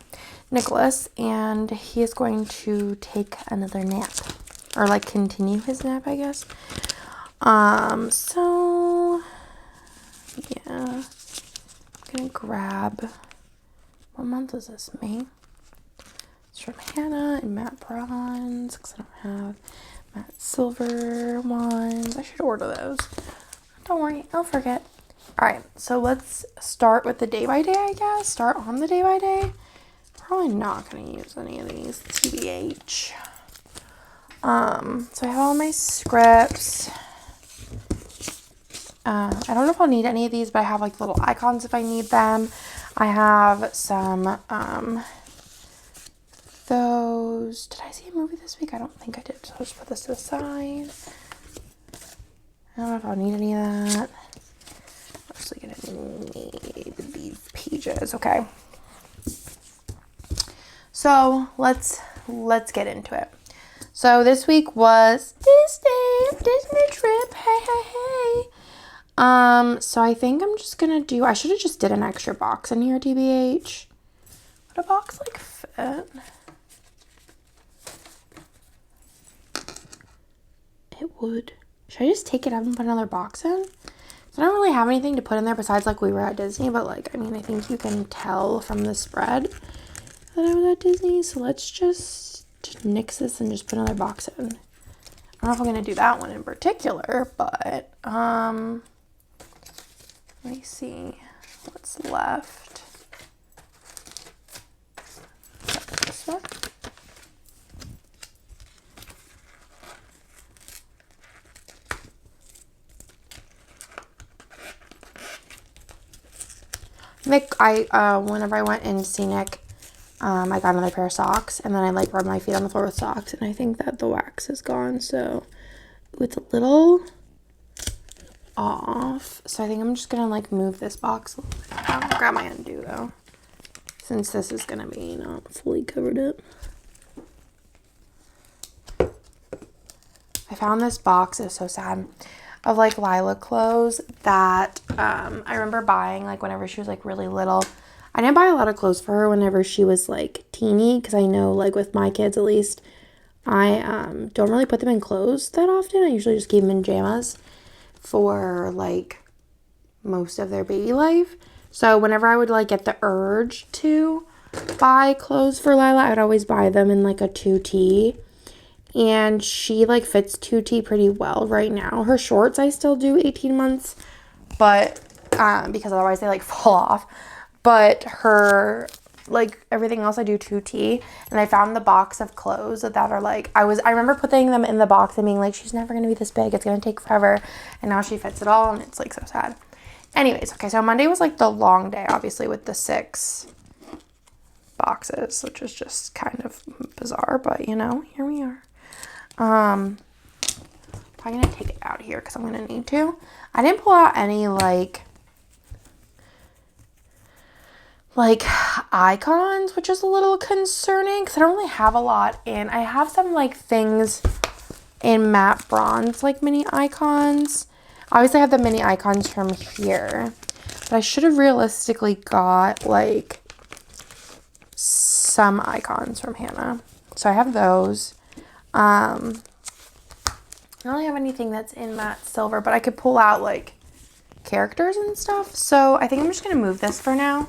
Nicholas, and he is going to take another nap, or like continue his nap, I guess. So, yeah, I'm gonna grab, what month is this, May? It's from Hannah and Matte Bronze, because I don't have Matte Silver ones. I should order those. Don't worry, I'll forget. Alright, so let's start with the day by day, I guess. Start on the day by day. Probably not going to use any of these, TBH. So I have all my scripts. I don't know if I'll need any of these, but I have like little icons if I need them. I have some, those. Did I see a movie this week? I don't think I did, so I'll just put this to the side. I don't know if I'll need any of that. I'm actually gonna need these pages, okay. So let's get into it. So this week was Disney trip. Hey. So I think I'm just gonna do, I should have just did an extra box in here, TBH. Would a box like fit? It would. Should I just take it up and put another box in? So I don't really have anything to put in there besides like we were at Disney, but like, I mean, I think you can tell from the spread. that I was at Disney. So let's just nix this and just put another box in. I don't know if I'm going to do that one in particular, but let me see what's left. This one. Whenever I went in Scenic, I got another pair of socks, and then I like rubbed my feet on the floor with socks, and I think that the wax is gone, so it's a little off. So I think I'm just gonna like move this box a little bit. I'll grab my undo though, since this is gonna be not fully covered up. I found this box, it was so sad, of like Lila clothes that I remember buying like whenever she was like really little. I didn't buy a lot of clothes for her whenever she was like teeny, because I know like with my kids at least, I don't really put them in clothes that often. I usually just keep them in pajamas for like most of their baby life. So whenever I would like get the urge to buy clothes for Lila, I would always buy them in like a 2T. And she like fits 2T pretty well right now. Her shorts I still do 18 months, but because otherwise they like fall off. But her like everything else I do 2T. And I found the box of clothes that are like I remember putting them in the box and being like, she's never gonna be this big, it's gonna take forever. And now she fits it all, and it's like so sad. Anyways, okay, so Monday was like the long day, obviously, with the 6 boxes, which is just kind of bizarre, but you know, here we are. I'm probably gonna take it out here because I'm gonna need to. I didn't pull out any like icons, which is a little concerning because I don't really have a lot in. I have some like things in matte bronze, like mini icons. Obviously I have the mini icons from here, but I should have realistically got like some icons from Hannah. So I have those. I don't really have anything that's in matte silver, but I could pull out like characters and stuff. So I think I'm just gonna move this for now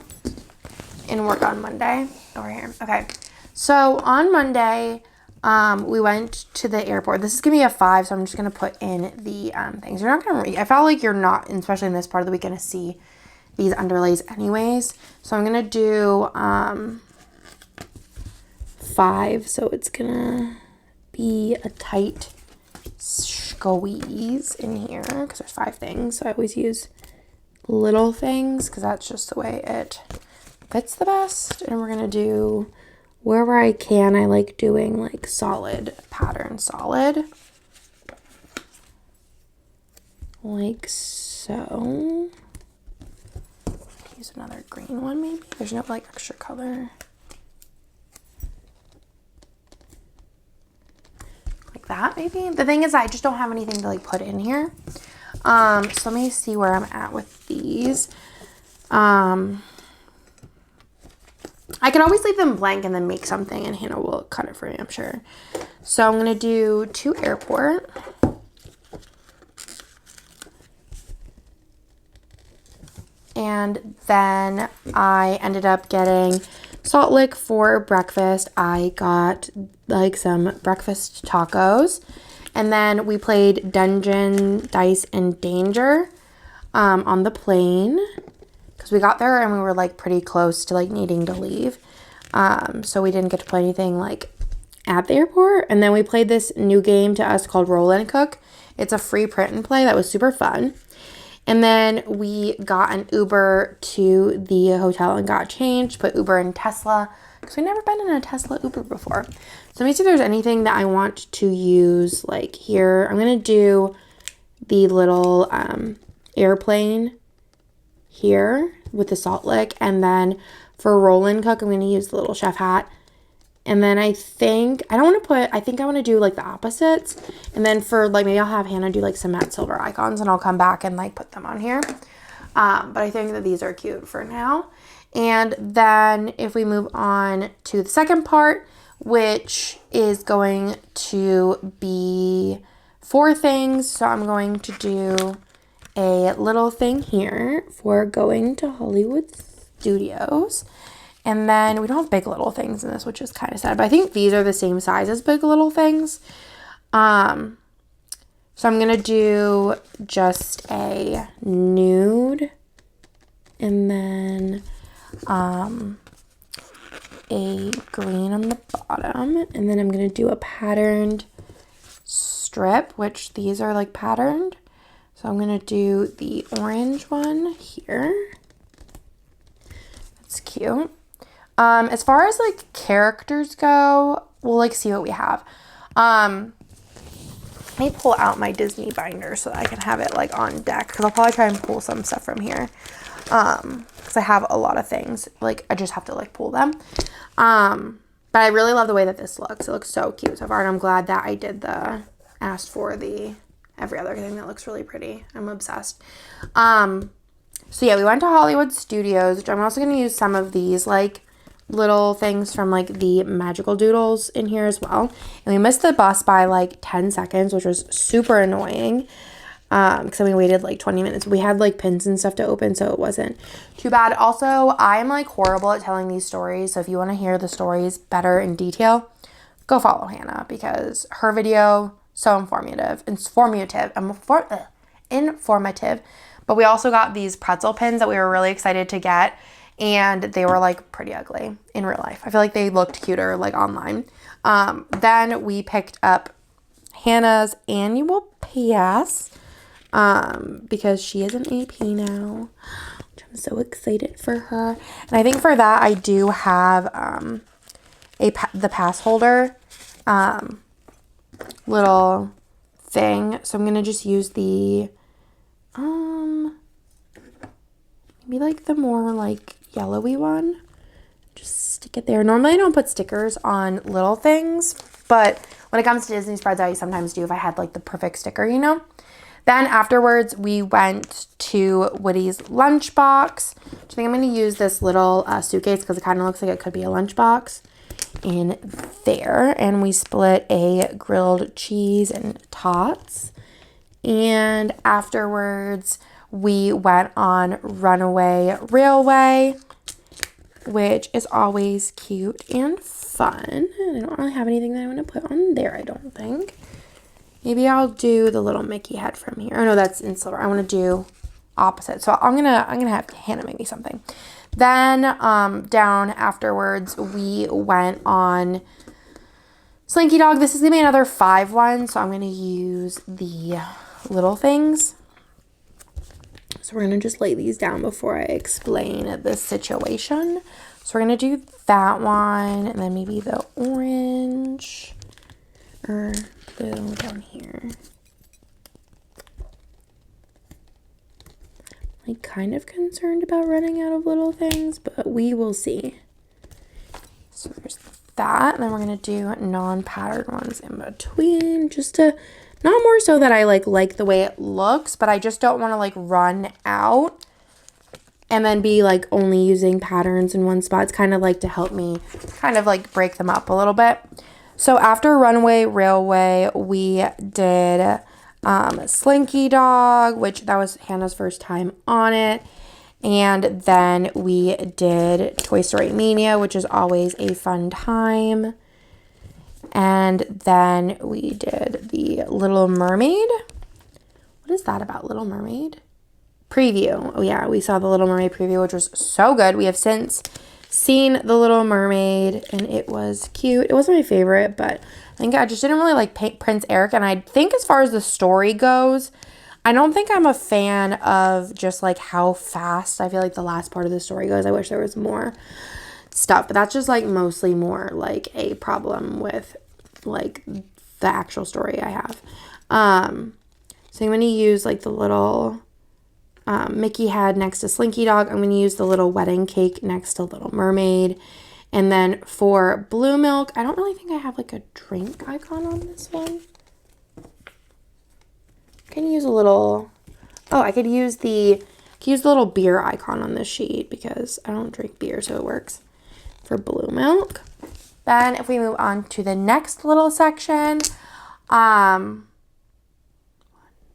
and work on Monday over here. Okay, so on Monday we went to the airport. This is gonna be a 5, so I'm just gonna put in the things. You're not gonna I felt like you're not, especially in this part of the week, gonna see these underlays anyways. So I'm gonna do 5, so it's gonna be a tight squeeze in here because there's 5 things. So I always use little things because that's just the way it fits the best. And we're gonna do wherever I can. I like doing like solid pattern, solid, like so. Use another green one maybe. There's no like extra color. That maybe. The thing is I just don't have anything to like put in here. So let me see where I'm at with these. I can always leave them blank and then make something, and Hannah will cut it for me, I'm sure. So I'm gonna do 2 airport. And then I ended up getting Salt Lick for breakfast. I got like some breakfast tacos, and then we played Dungeon, Dice, and Danger on the plane because we got there and we were like pretty close to like needing to leave, so we didn't get to play anything like at the airport. And then we played this new game to us called Roll and Cook. It's a free print and play that was super fun. And then we got an Uber to the hotel and got changed, put Uber in Tesla, because we've never been in a Tesla Uber before. So let me see if there's anything that I want to use, like here. I'm going to do the little airplane here with the Salt Lick. And then for Roll and Cook, I'm going to use the little chef hat. And then I think I want to do like the opposites. And then for like, maybe I'll have Hannah do like some matte silver icons, and I'll come back and like put them on here. But I think that these are cute for now. And then if we move on to the second part, which is going to be 4 things. So I'm going to do a little thing here for going to Hollywood Studios. And then we don't have Big Little Things in this, which is kind of sad. But I think these are the same size as Big Little Things. So I'm going to do just a nude. And then a green on the bottom. And then I'm going to do a patterned strip, which these are like patterned. So I'm going to do the orange one here. That's cute. As far as like characters go, we'll like see what we have. Let me pull out my Disney binder so that I can have it like on deck, because I'll probably try and pull some stuff from here. Because I have a lot of things. Like, I just have to like pull them. But I really love the way that this looks. It looks so cute so far, and I'm glad that I did asked for the every other thing. That looks really pretty. I'm obsessed. So yeah, we went to Hollywood Studios, which I'm also going to use some of these like little things from like the magical doodles in here as well. And we missed the bus by like 10 seconds, which was super annoying. Because we waited like 20 minutes. We had like pins and stuff to open, so it wasn't too bad. Also, I'm like horrible at telling these stories, so if you want to hear the stories better in detail, go follow Hannah, because her video so informative. But we also got these pretzel pins that we were really excited to get, and they were like pretty ugly in real life. I feel like they looked cuter like online. Then we picked up Hannah's annual pass, because she is an AP now, which I'm so excited for her. And I think for that I do have the pass holder little thing. So I'm gonna just use the maybe like the more like yellowy one. Just stick it there. Normally I don't put stickers on little things, but when it comes to Disney spreads, I sometimes do if I had like the perfect sticker, you know. Then afterwards, we went to Woody's lunchbox. I think I'm going to use this little suitcase because it kind of looks like it could be a lunchbox in there. And we split a grilled cheese and tots. And afterwards, we went on Runaway Railway, which is always cute and fun. And I don't really have anything that I want to put on there, I don't think. Maybe I'll do the little Mickey head from here. Oh no, that's in silver. I want to do opposite. So I'm gonna have Hannah make me something. Then down afterwards, we went on Slinky Dog. This is gonna be another 5 one, so I'm gonna use the little things. So we're gonna just lay these down before I explain this situation. So we're gonna do that one, and then maybe the orange or blue down here. Like kind of concerned about running out of little things, but we will see. So there's that, and then we're gonna do non-patterned ones in between, just to not more so that I like the way it looks, but I just don't want to like run out and then be like only using patterns in one spot. It's kind of like to help me kind of like break them up a little bit. So after Runaway Railway, we did Slinky Dog, which that was Hannah's first time on it. And then we did Toy Story Mania, which is always a fun time. And then we did the Little Mermaid. What is that about, Little Mermaid? Preview. Oh yeah, we saw the Little Mermaid preview, which was so good. We have since seen the Little Mermaid, and it was cute. It wasn't my favorite, but I think I just didn't really like Prince Eric. And I think as far as the story goes, I don't think I'm a fan of just like how fast I feel like the last part of the story goes. I wish there was more stuff, but that's just like mostly more like a problem with like the actual story I have. So I'm going to use like the little Mickey head next to Slinky Dog. I'm going to use the little wedding cake next to Little Mermaid. And then for Blue Milk, I don't really think I have like a drink icon on this one. I can use a little, I could use the little beer icon on this sheet because I don't drink beer, so it works for Blue Milk. Then if we move on to the next little section, 1,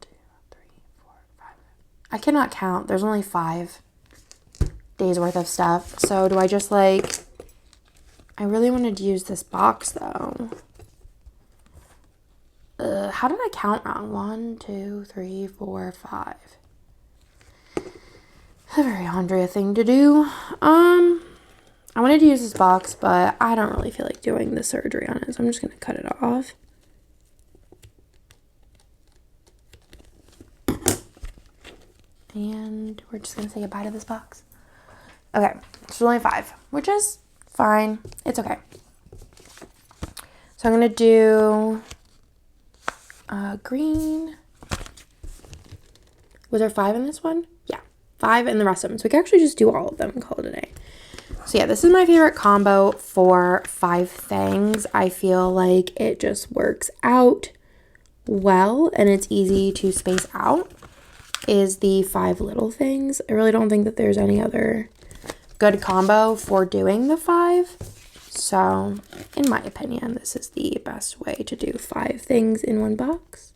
2, 3, 4, 5. I cannot count. There's only 5. days worth of stuff. So do I just like, I really wanted to use this box though. How did I count wrong? 1, 2, 3, 4, 5. A very Andrea thing to do. I wanted to use this box, but I don't really feel like doing the surgery on it, so I'm just going to cut it off. And we're just going to say goodbye to this box. Okay, it's only 5, which is fine. It's okay. So I'm going to do green. Was there 5 in this one? Yeah, 5 in the rest of them. So we can actually just do all of them and call it a day. So yeah, this is my favorite combo for 5 things. I feel like it just works out well and it's easy to space out, is the 5 little things. I really don't think that there's any other good combo for doing the 5. So in my opinion, this is the best way to do 5 things in one box.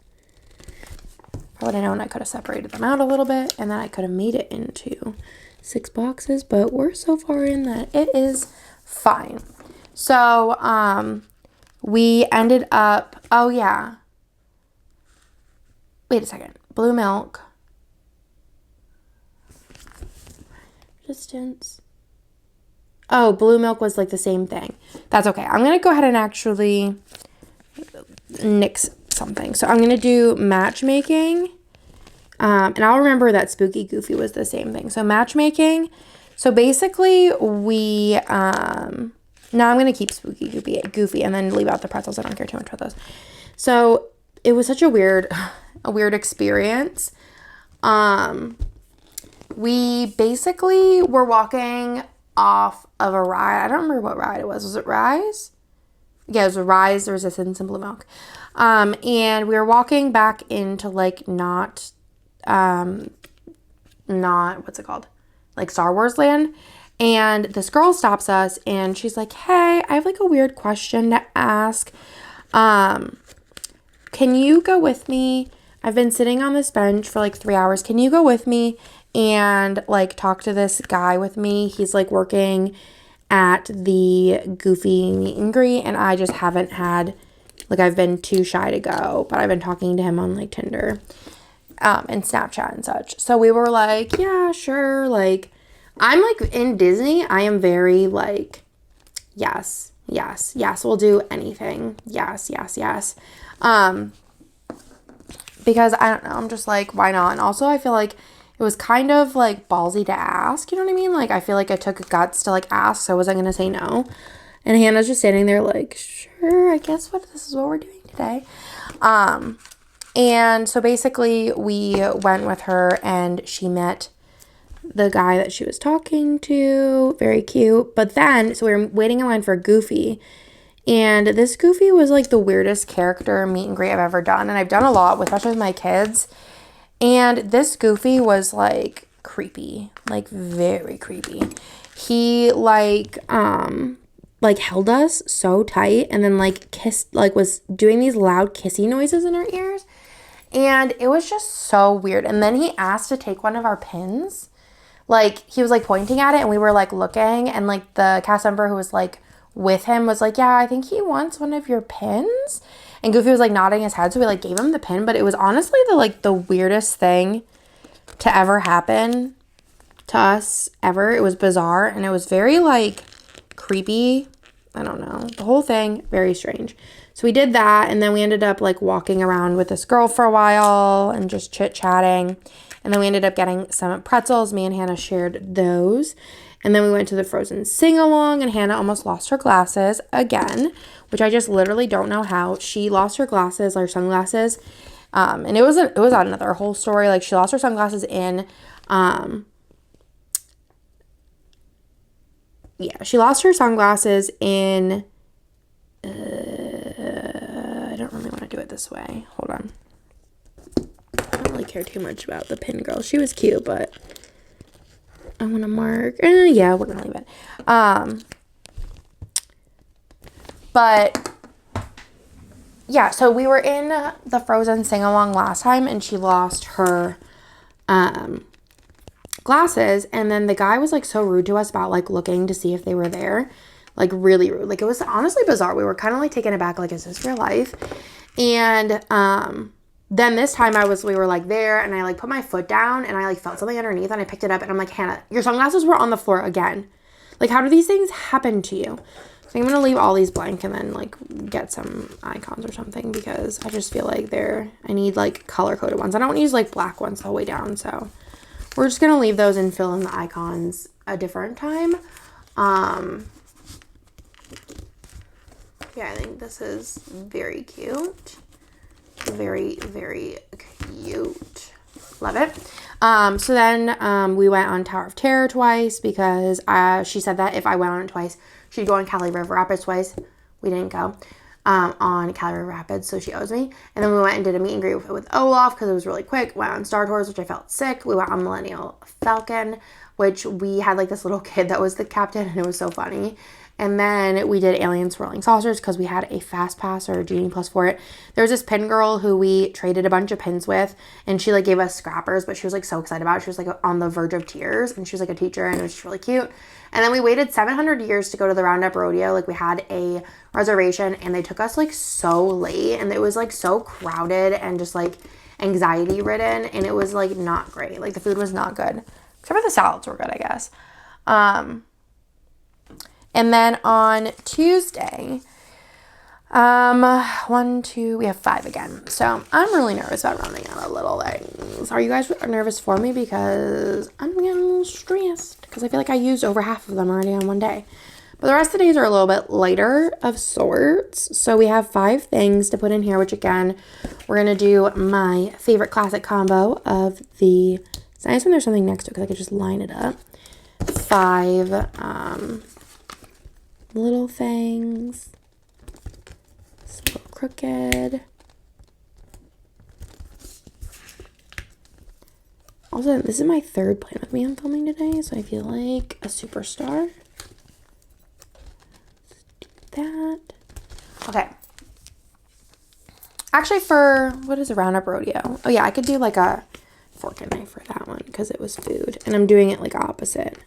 If I would have known, I could have separated them out a little bit and then I could have made it into 6 boxes, but we're so far in that it is fine. So we ended up, oh yeah, wait a second, blue milk, distance, oh, blue milk was like the same thing. That's okay. I'm gonna go ahead and actually nix something. So I'm gonna do matchmaking. And I'll remember that Spooky Goofy was the same thing. So matchmaking. So basically we, now I'm going to keep Spooky Goofy and then leave out the pretzels. I don't care too much about those. So it was such a weird experience. We basically were walking off of a ride. I don't remember what ride it was. Was it Rise? Yeah, it was a Rise, the Resistance, and Blue Milk. And we were walking back into like not what's it called, like Star Wars land, and this girl stops us and she's like, hey, I have like a weird question to ask. Can you go with me? I've been sitting on this bench for like 3 hours. Can you go with me and like talk to this guy with me? He's like working at the Goofy meet and greet and I just haven't had, like, I've been too shy to go, but I've been talking to him on like Tinder and Snapchat and such. So we were like, yeah, sure. Like, I'm like in Disney, I am very like, yes, we'll do anything. Yes. Because I don't know, I'm just like, why not? And also I feel like it was kind of like ballsy to ask, you know what I mean? Like, I feel like I took guts to like ask, so was I going to say no? And Hannah's just standing there like, sure, I guess this is what we're doing today. And so basically we went with her and she met the guy that she was talking to. Very cute. But then, so we were waiting in line for Goofy. And this Goofy was like the weirdest character meet and greet I've ever done. And I've done a lot, especially with my kids. And this Goofy was like creepy, like very creepy. He like held us so tight and then like kissed, like was doing these loud kissy noises in our ears. And it was just so weird. And then he asked to take one of our pins. Like, he was like pointing at it and we were like looking, and like the cast member who was like with him was like, yeah, I think he wants one of your pins. And Goofy was like nodding his head, so we like gave him the pin. But it was honestly the weirdest thing to ever happen to us ever. It was bizarre and it was very like creepy. I don't know. The whole thing, very strange. So we did that, and then we ended up like walking around with this girl for a while and just chit-chatting. And then we ended up getting some pretzels. Me and Hannah shared those. And then we went to the Frozen sing-along, and Hannah almost lost her glasses again, which I just literally don't know how. She lost her glasses, or sunglasses. And it was another whole story. Like, she lost her sunglasses in, she lost her sunglasses in, I don't really want to do it this way. Hold on. I don't really care too much about the pin girl. She was cute, but I want to mark. Yeah, we're going to leave it. But yeah, so we were in the Frozen sing-along last time, and she lost her glasses, and then the guy was like so rude to us about like looking to see if they were there. Like really rude. Like it was honestly bizarre. We were kind of like taken aback, like, is this real life? And then this time we were like there, and I like put my foot down and I like felt something underneath, and I picked it up, and I'm like, Hannah, your sunglasses were on the floor again. Like, how do these things happen to you? So I'm going to leave all these blank and then like get some icons or something, because I just feel like I need like color coded ones. I don't use like black ones all the way down. So we're just going to leave those and fill in the icons a different time. Yeah, I think this is very cute. Very, very cute. Love it. So then we went on Tower of Terror twice, because she said that if I went on it twice, she'd go on Cali River Rapids twice. We didn't go on Cali River Rapids, so she owes me. And then we went and did a meet and greet with Olaf, because it was really quick. Went on Star Tours, which I felt sick. We went on Millennial Falcon, which we had like this little kid that was the captain, and it was so funny. And then we did Alien Swirling Saucers, because we had a Fast Pass or a Genie Plus for it. There was this pin girl who we traded a bunch of pins with, and she like gave us scrappers, but she was like so excited about it. She was like on the verge of tears, and she was like a teacher, and it was just really cute. And then we waited 700 years to go to the Roundup Rodeo. Like we had a reservation, and they took us like so late, and it was like so crowded and just like anxiety ridden, and it was like not great. Like the food was not good, except for the salads were good, I guess. And then on Tuesday, we have 5 again. So I'm really nervous about running out of little things. Are you guys nervous for me? Because I'm getting a little stressed, because I feel like I used over half of them already on one day. But the rest of the days are a little bit lighter of sorts. So we have 5 things to put in here, which again, we're going to do my favorite classic combo of the, it's nice when there's something next to it, because I could just line it up. 5, little things. It's a little crooked. Also, this is my 3rd Plan With Me I'm filming today, so I feel like a superstar. Let's do that. Okay. Actually, for, what is a Roundup Rodeo? Oh yeah, I could do like a fork and knife for that one, because it was food. And I'm doing it like opposite.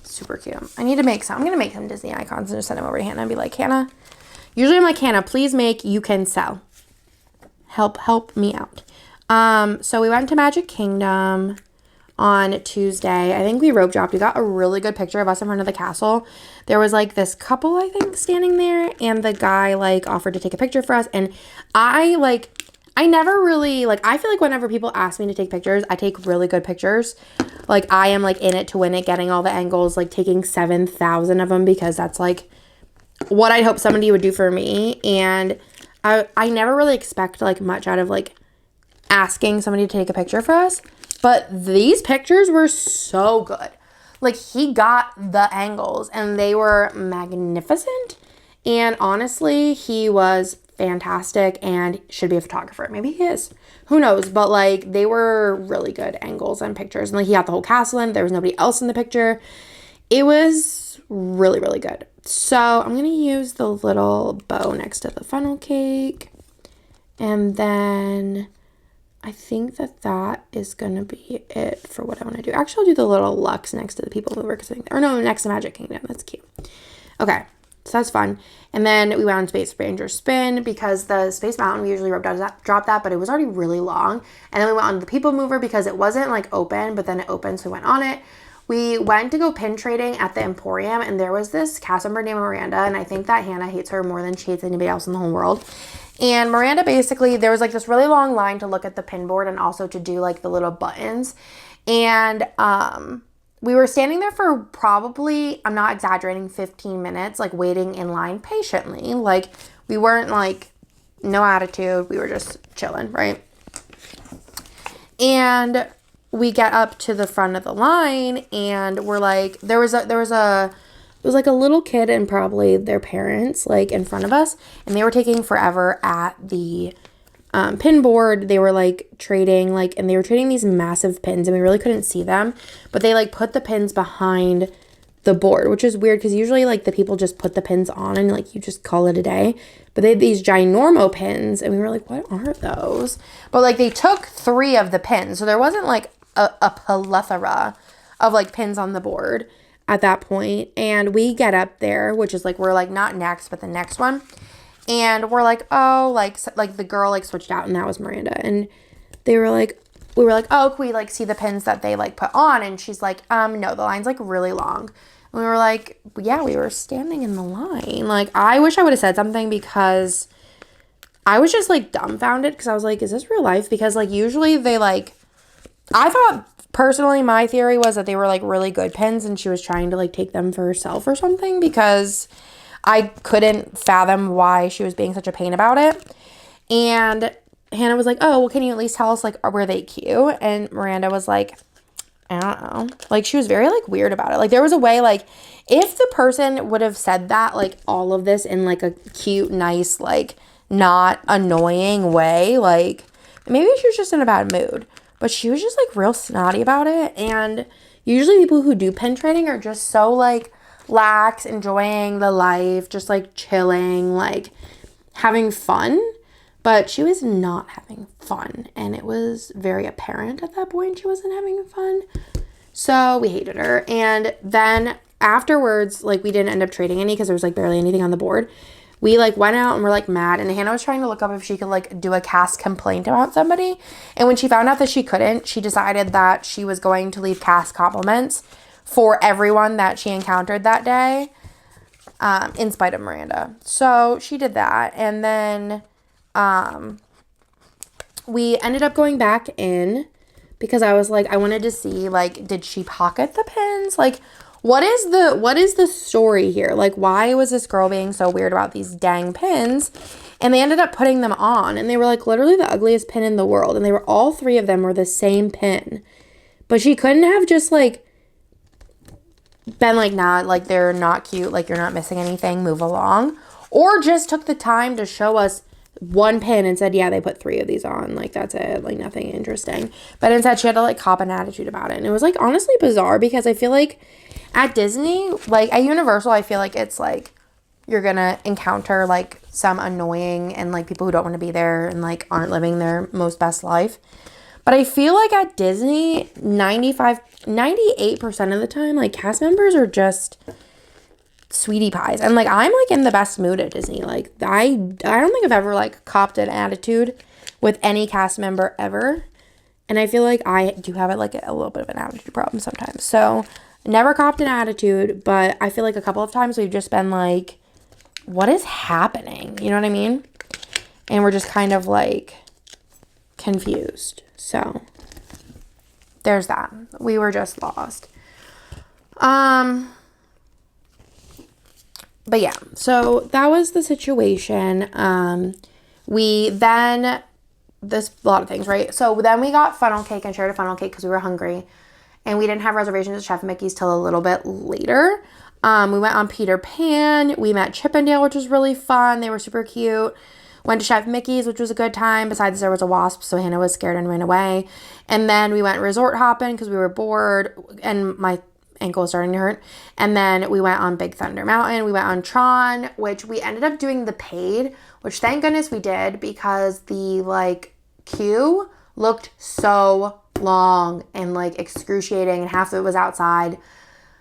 Super cute. I need to make some. I'm going to make some Disney icons and just send them over to Hannah and be like, Hannah, usually I'm like, Hannah, please make, you can sell. Help me out. So we went to Magic Kingdom on Tuesday. I think we rope dropped. We got a really good picture of us in front of the castle. There was like this couple, I think, standing there, and the guy like offered to take a picture for us. And I never really, like, I feel like whenever people ask me to take pictures, I take really good pictures. Like, I am, like, in it to win it, getting all the angles, like, taking 7,000 of them, because that's, like, what I'd hope somebody would do for me. And I never really expect, like, much out of, like, asking somebody to take a picture for us. But these pictures were so good. Like, he got the angles, and they were magnificent. And honestly, he was fantastic and should be a photographer. Maybe he is. Who knows? But like, they were really good angles and pictures. And like, he got the whole castle in. There was nobody else in the picture. It was really, really good. So I'm going to use the little bow next to the funnel cake. And then I think that is going to be it for what I want to do. Actually, I'll do the little Lux next to the People Mover, next to Magic Kingdom. That's cute. Okay. So that's fun. And then we went on Space Ranger Spin, because the Space Mountain, we usually drop that, but it was already really long. And then we went on the People Mover because it wasn't like open, but then it opened, so we went on it. We went to go pin trading at the Emporium, and there was this cast member named Miranda, and I think that Hannah hates her more than she hates anybody else in the whole world. And Miranda, basically, there was like this really long line to look at the pin board and also to do like the little buttons. And we were standing there for probably, I'm not exaggerating, 15 minutes, like waiting in line patiently. Like, we weren't like, no attitude. We were just chilling, right? And we get up to the front of the line, and we're like, it was like a little kid and probably their parents, like, in front of us, and they were taking forever at the pin board. They were like trading, like, and they were trading these massive pins, and we really couldn't see them, but they like put the pins behind the board, which is weird, because usually like the people just put the pins on and like you just call it a day. But they had these ginormo pins, and we were like, what are those? But like, they took 3 of the pins, so there wasn't like a plethora of like pins on the board at that point. And we get up there, which is like, we're like not next, but the next one. And we're like, oh, like the girl like switched out and that was Miranda. And we were like, oh, can we like see the pins that they like put on? And she's like, no, the line's like really long. And we were like, yeah, we were standing in the line. Like, I wish I would have said something because I was just like dumbfounded because I was like, is this real life? Because like usually they like, I thought personally my theory was that they were like really good pins and she was trying to like take them for herself or something because I couldn't fathom why she was being such a pain about it. And Hannah was like, oh, well, can you at least tell us like, were they cute? And Miranda was like, I don't know. Like, she was very, like, weird about it. Like, there was a way, like, if the person would have said that, like, all of this in, like, a cute, nice, like, not annoying way, like, maybe she was just in a bad mood. But she was just, like, real snotty about it. And usually people who do pin trading are just so, like, lax, enjoying the life, just, like, chilling, like, having fun. But she was not having fun, and it was very apparent at that point she wasn't having fun. So we hated her. And then afterwards, like, we didn't end up trading any because there was, like, barely anything on the board. We, like, went out and were, like, mad. And Hannah was trying to look up if she could, like, do a cast complaint about somebody. And when she found out that she couldn't, she decided that she was going to leave cast compliments for everyone that she encountered that day, in spite of Miranda. So she did that. And then we ended up going back in because I was like, I wanted to see, like, did she pocket the pins? Like, what is the story here? Like, why was this girl being so weird about these dang pins? And they ended up putting them on, and they were, like, literally the ugliest pin in the world. And they were, all three of them were the same pin. But she couldn't have just, like, been like, nah, like, they're not cute. Like, you're not missing anything. Move along. Or just took the time to show us one pin and said, yeah, they put 3 of these on. Like, that's it. Like, nothing interesting. But instead, she had to, like, cop an attitude about it. And it was, like, honestly bizarre because I feel like at Disney, like, at Universal, I feel like it's, like, you're gonna encounter, like, some annoying and, like, people who don't want to be there and, like, aren't living their most best life. But I feel like at Disney, 98% of the time, like, cast members are just sweetie pies. And, like, I'm, like, in the best mood at Disney. Like, I don't think I've ever, like, copped an attitude with any cast member ever. And I feel like I do have, like, a little bit of an attitude problem sometimes. So, never copped an attitude, but I feel like a couple of times we've just been like, what is happening? You know what I mean? And we're just kind of, like, confused. So, there's that. We were just lost. But yeah, so that was the situation. We then, this, a lot of things, right? So then we got funnel cake and shared a funnel cake because we were hungry. And we didn't have reservations at Chef Mickey's till a little bit later. We went on Peter Pan. We met Chippendale, which was really fun. They were super cute. Went to Chef Mickey's, which was a good time. Besides, there was a wasp, so Hannah was scared and ran away. And then we went resort hopping because we were bored. And my ankle was starting to hurt. And then we went on Big Thunder Mountain. We went on Tron, which we ended up doing the paid, which thank goodness we did because the, like, queue looked so long and, like, excruciating and half of it was outside.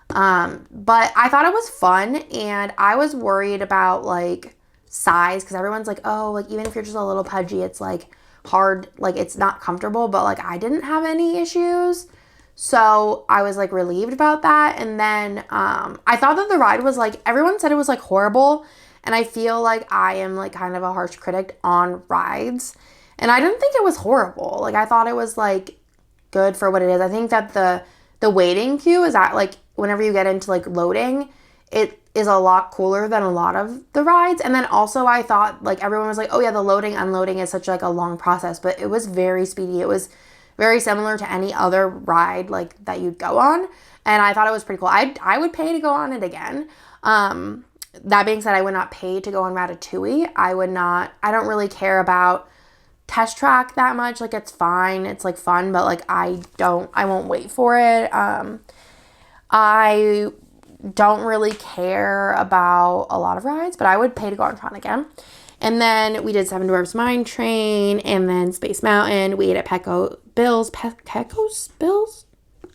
But I thought it was fun and I was worried about, like, size because everyone's like, oh, like, even if you're just a little pudgy, it's, like, hard, like, it's not comfortable. But, like, I didn't have any issues. So I was, like, relieved about that. And then I thought that the ride was, like, everyone said it was, like, horrible. And I feel like I am, like, kind of a harsh critic on rides. And I didn't think it was horrible. Like, I thought it was, like, good for what it is. I think that the waiting queue is at, like, whenever you get into, like, loading, it is a lot cooler than a lot of the rides. And then also I thought, like, everyone was like, oh, yeah, the loading, unloading is such, like, a long process. But it was very speedy. It was very similar to any other ride, like, that you'd go on. And I thought it was pretty cool. I would pay to go on it again. That being said, I would not pay to go on Ratatouille. I don't really care about Test Track that much. Like, it's fine. It's, like, fun, but, like, I won't wait for it. I don't really care about a lot of rides, but I would pay to go on Tron again. And then we did Seven Dwarfs Mine Train and then Space Mountain. We ate at Pecos Bills.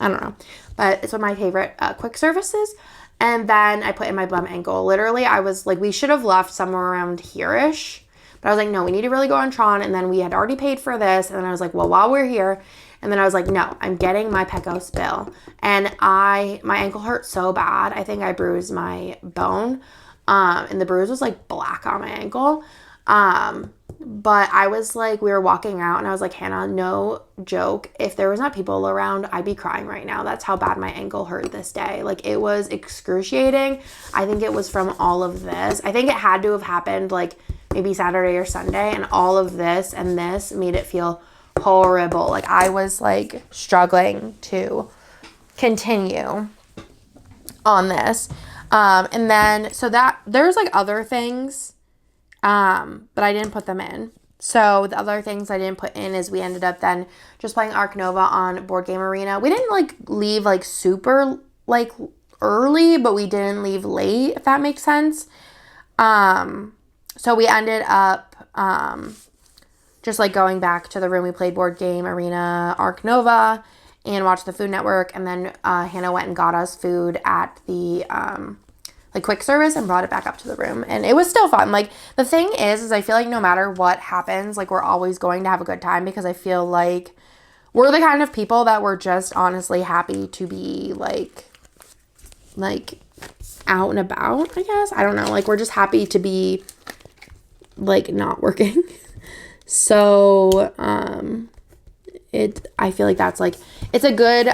I don't know. But it's one of my favorite quick services. And then I put in my bum ankle. Literally, I was like, we should have left somewhere around here-ish. But I was like, no, we need to really go on Tron. And then we had already paid for this. And then I was like, well, while we're here. And then I was like, no, I'm getting my Pecos bill. And my ankle hurt so bad. I think I bruised my bone. And the bruise was like black on my ankle. But I was like, we were walking out and I was like, Hannah, no joke. If there was not people around, I'd be crying right now. That's how bad my ankle hurt this day. Like, it was excruciating. I think it was from all of this. I think it had to have happened like maybe Saturday or Sunday, and all of this and this made it feel horrible. Like, I was like struggling to continue on this. And then, so that there's like other things, but I didn't put them in. So the other things I didn't put in is we ended up then just playing Ark Nova on Board Game Arena. We didn't like leave like super like early, but we didn't leave late, if that makes sense. So we ended up, just like going back to the room. We played Board Game Arena, Ark Nova, and watched the Food Network. And then Hannah went and got us food at the like quick service and brought it back up to the room. And it was still fun. Like, the thing is I feel like no matter what happens, like, we're always going to have a good time, because I feel like we're the kind of people that we're just honestly happy to be like out and about, I guess. I don't know. Like, we're just happy to be like not working. So, I feel like that's like, it's a good,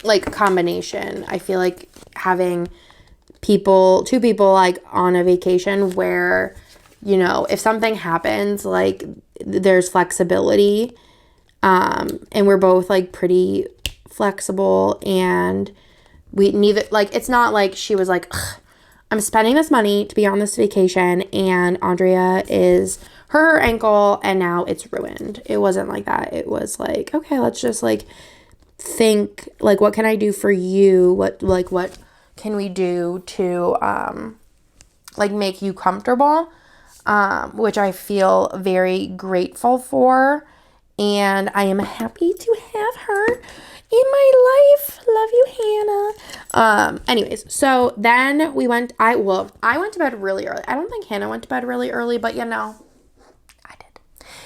like combination. I feel like having two people like on a vacation where, you know, if something happens, like, there's flexibility, and we're both like pretty flexible, and we neither, like, it's not like she was like, I'm spending this money to be on this vacation and Andrea is her ankle and now it's ruined. It wasn't like that. It was like, okay, let's just like think, like, what can I do for you? What can we do to like make you comfortable? Which I feel very grateful for, and I am happy to have her in my life. Love you, Hannah. Anyways, so then I went to bed really early. I don't think Hannah went to bed really early, but you know, I did.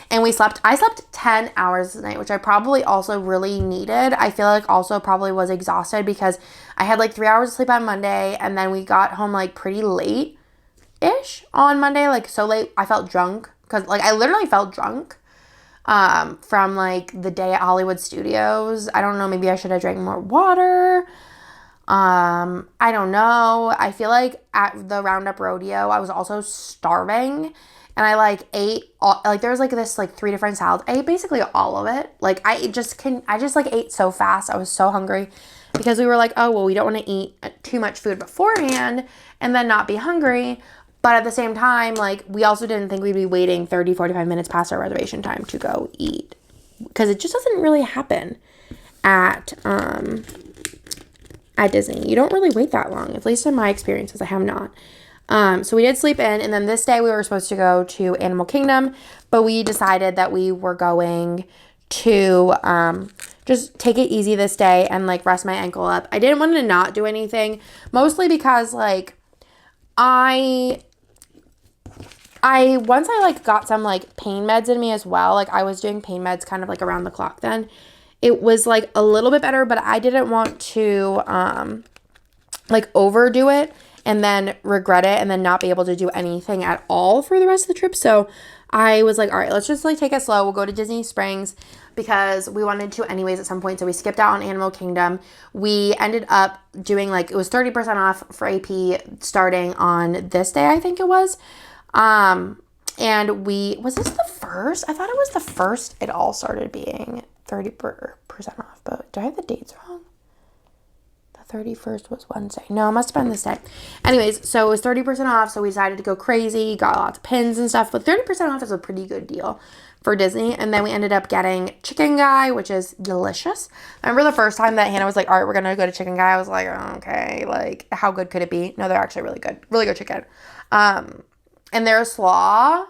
And I slept 10 hours a night, which I probably also really needed. I feel like also probably was exhausted because I had like 3 hours of sleep on Monday, and then we got home like pretty late-ish on Monday, like so late I felt drunk, because like I literally felt drunk from like the day at Hollywood Studios. I don't know, maybe I should have drank more water. I don't know. I feel like at the Roundup Rodeo, I was also starving, and I like ate like there was like this like 3 different salads. I ate basically all of it. Like I just like ate so fast. I was so hungry because we were like, oh, well, we don't want to eat too much food beforehand and then not be hungry. But at the same time, like, we also didn't think we'd be waiting 30, 45 minutes past our reservation time to go eat, because it just doesn't really happen at Disney. You don't really wait that long, at least in my experiences. I have not. So we did sleep in, and then this day we were supposed to go to Animal Kingdom, but we decided that we were going to just take it easy this day and like rest my ankle up. I didn't want to not do anything, mostly because like once I like got some like pain meds in me as well. Like, I was doing pain meds kind of like around the clock then. It was like a little bit better, but I didn't want to like overdo it and then regret it and then not be able to do anything at all for the rest of the trip. So I was like, all right, let's just like take it slow. We'll go to Disney Springs because we wanted to anyways at some point. So we skipped out on Animal Kingdom. We ended up doing like, it was 30% off for AP starting on this day, I think it was. And was this the first? I thought it was the first it all started being 30% off, but do I have the dates wrong? The 31st was Wednesday. No, it must have been this day. Anyways, so it was 30% off, so we decided to go crazy, got lots of pins and stuff, but 30% off is a pretty good deal for Disney. And then we ended up getting Chicken Guy, which is delicious. I remember the first time that Hannah was like, all right, we're gonna go to Chicken Guy. I was like, oh, okay, like, how good could it be? No, they're actually really good chicken. And their slaw,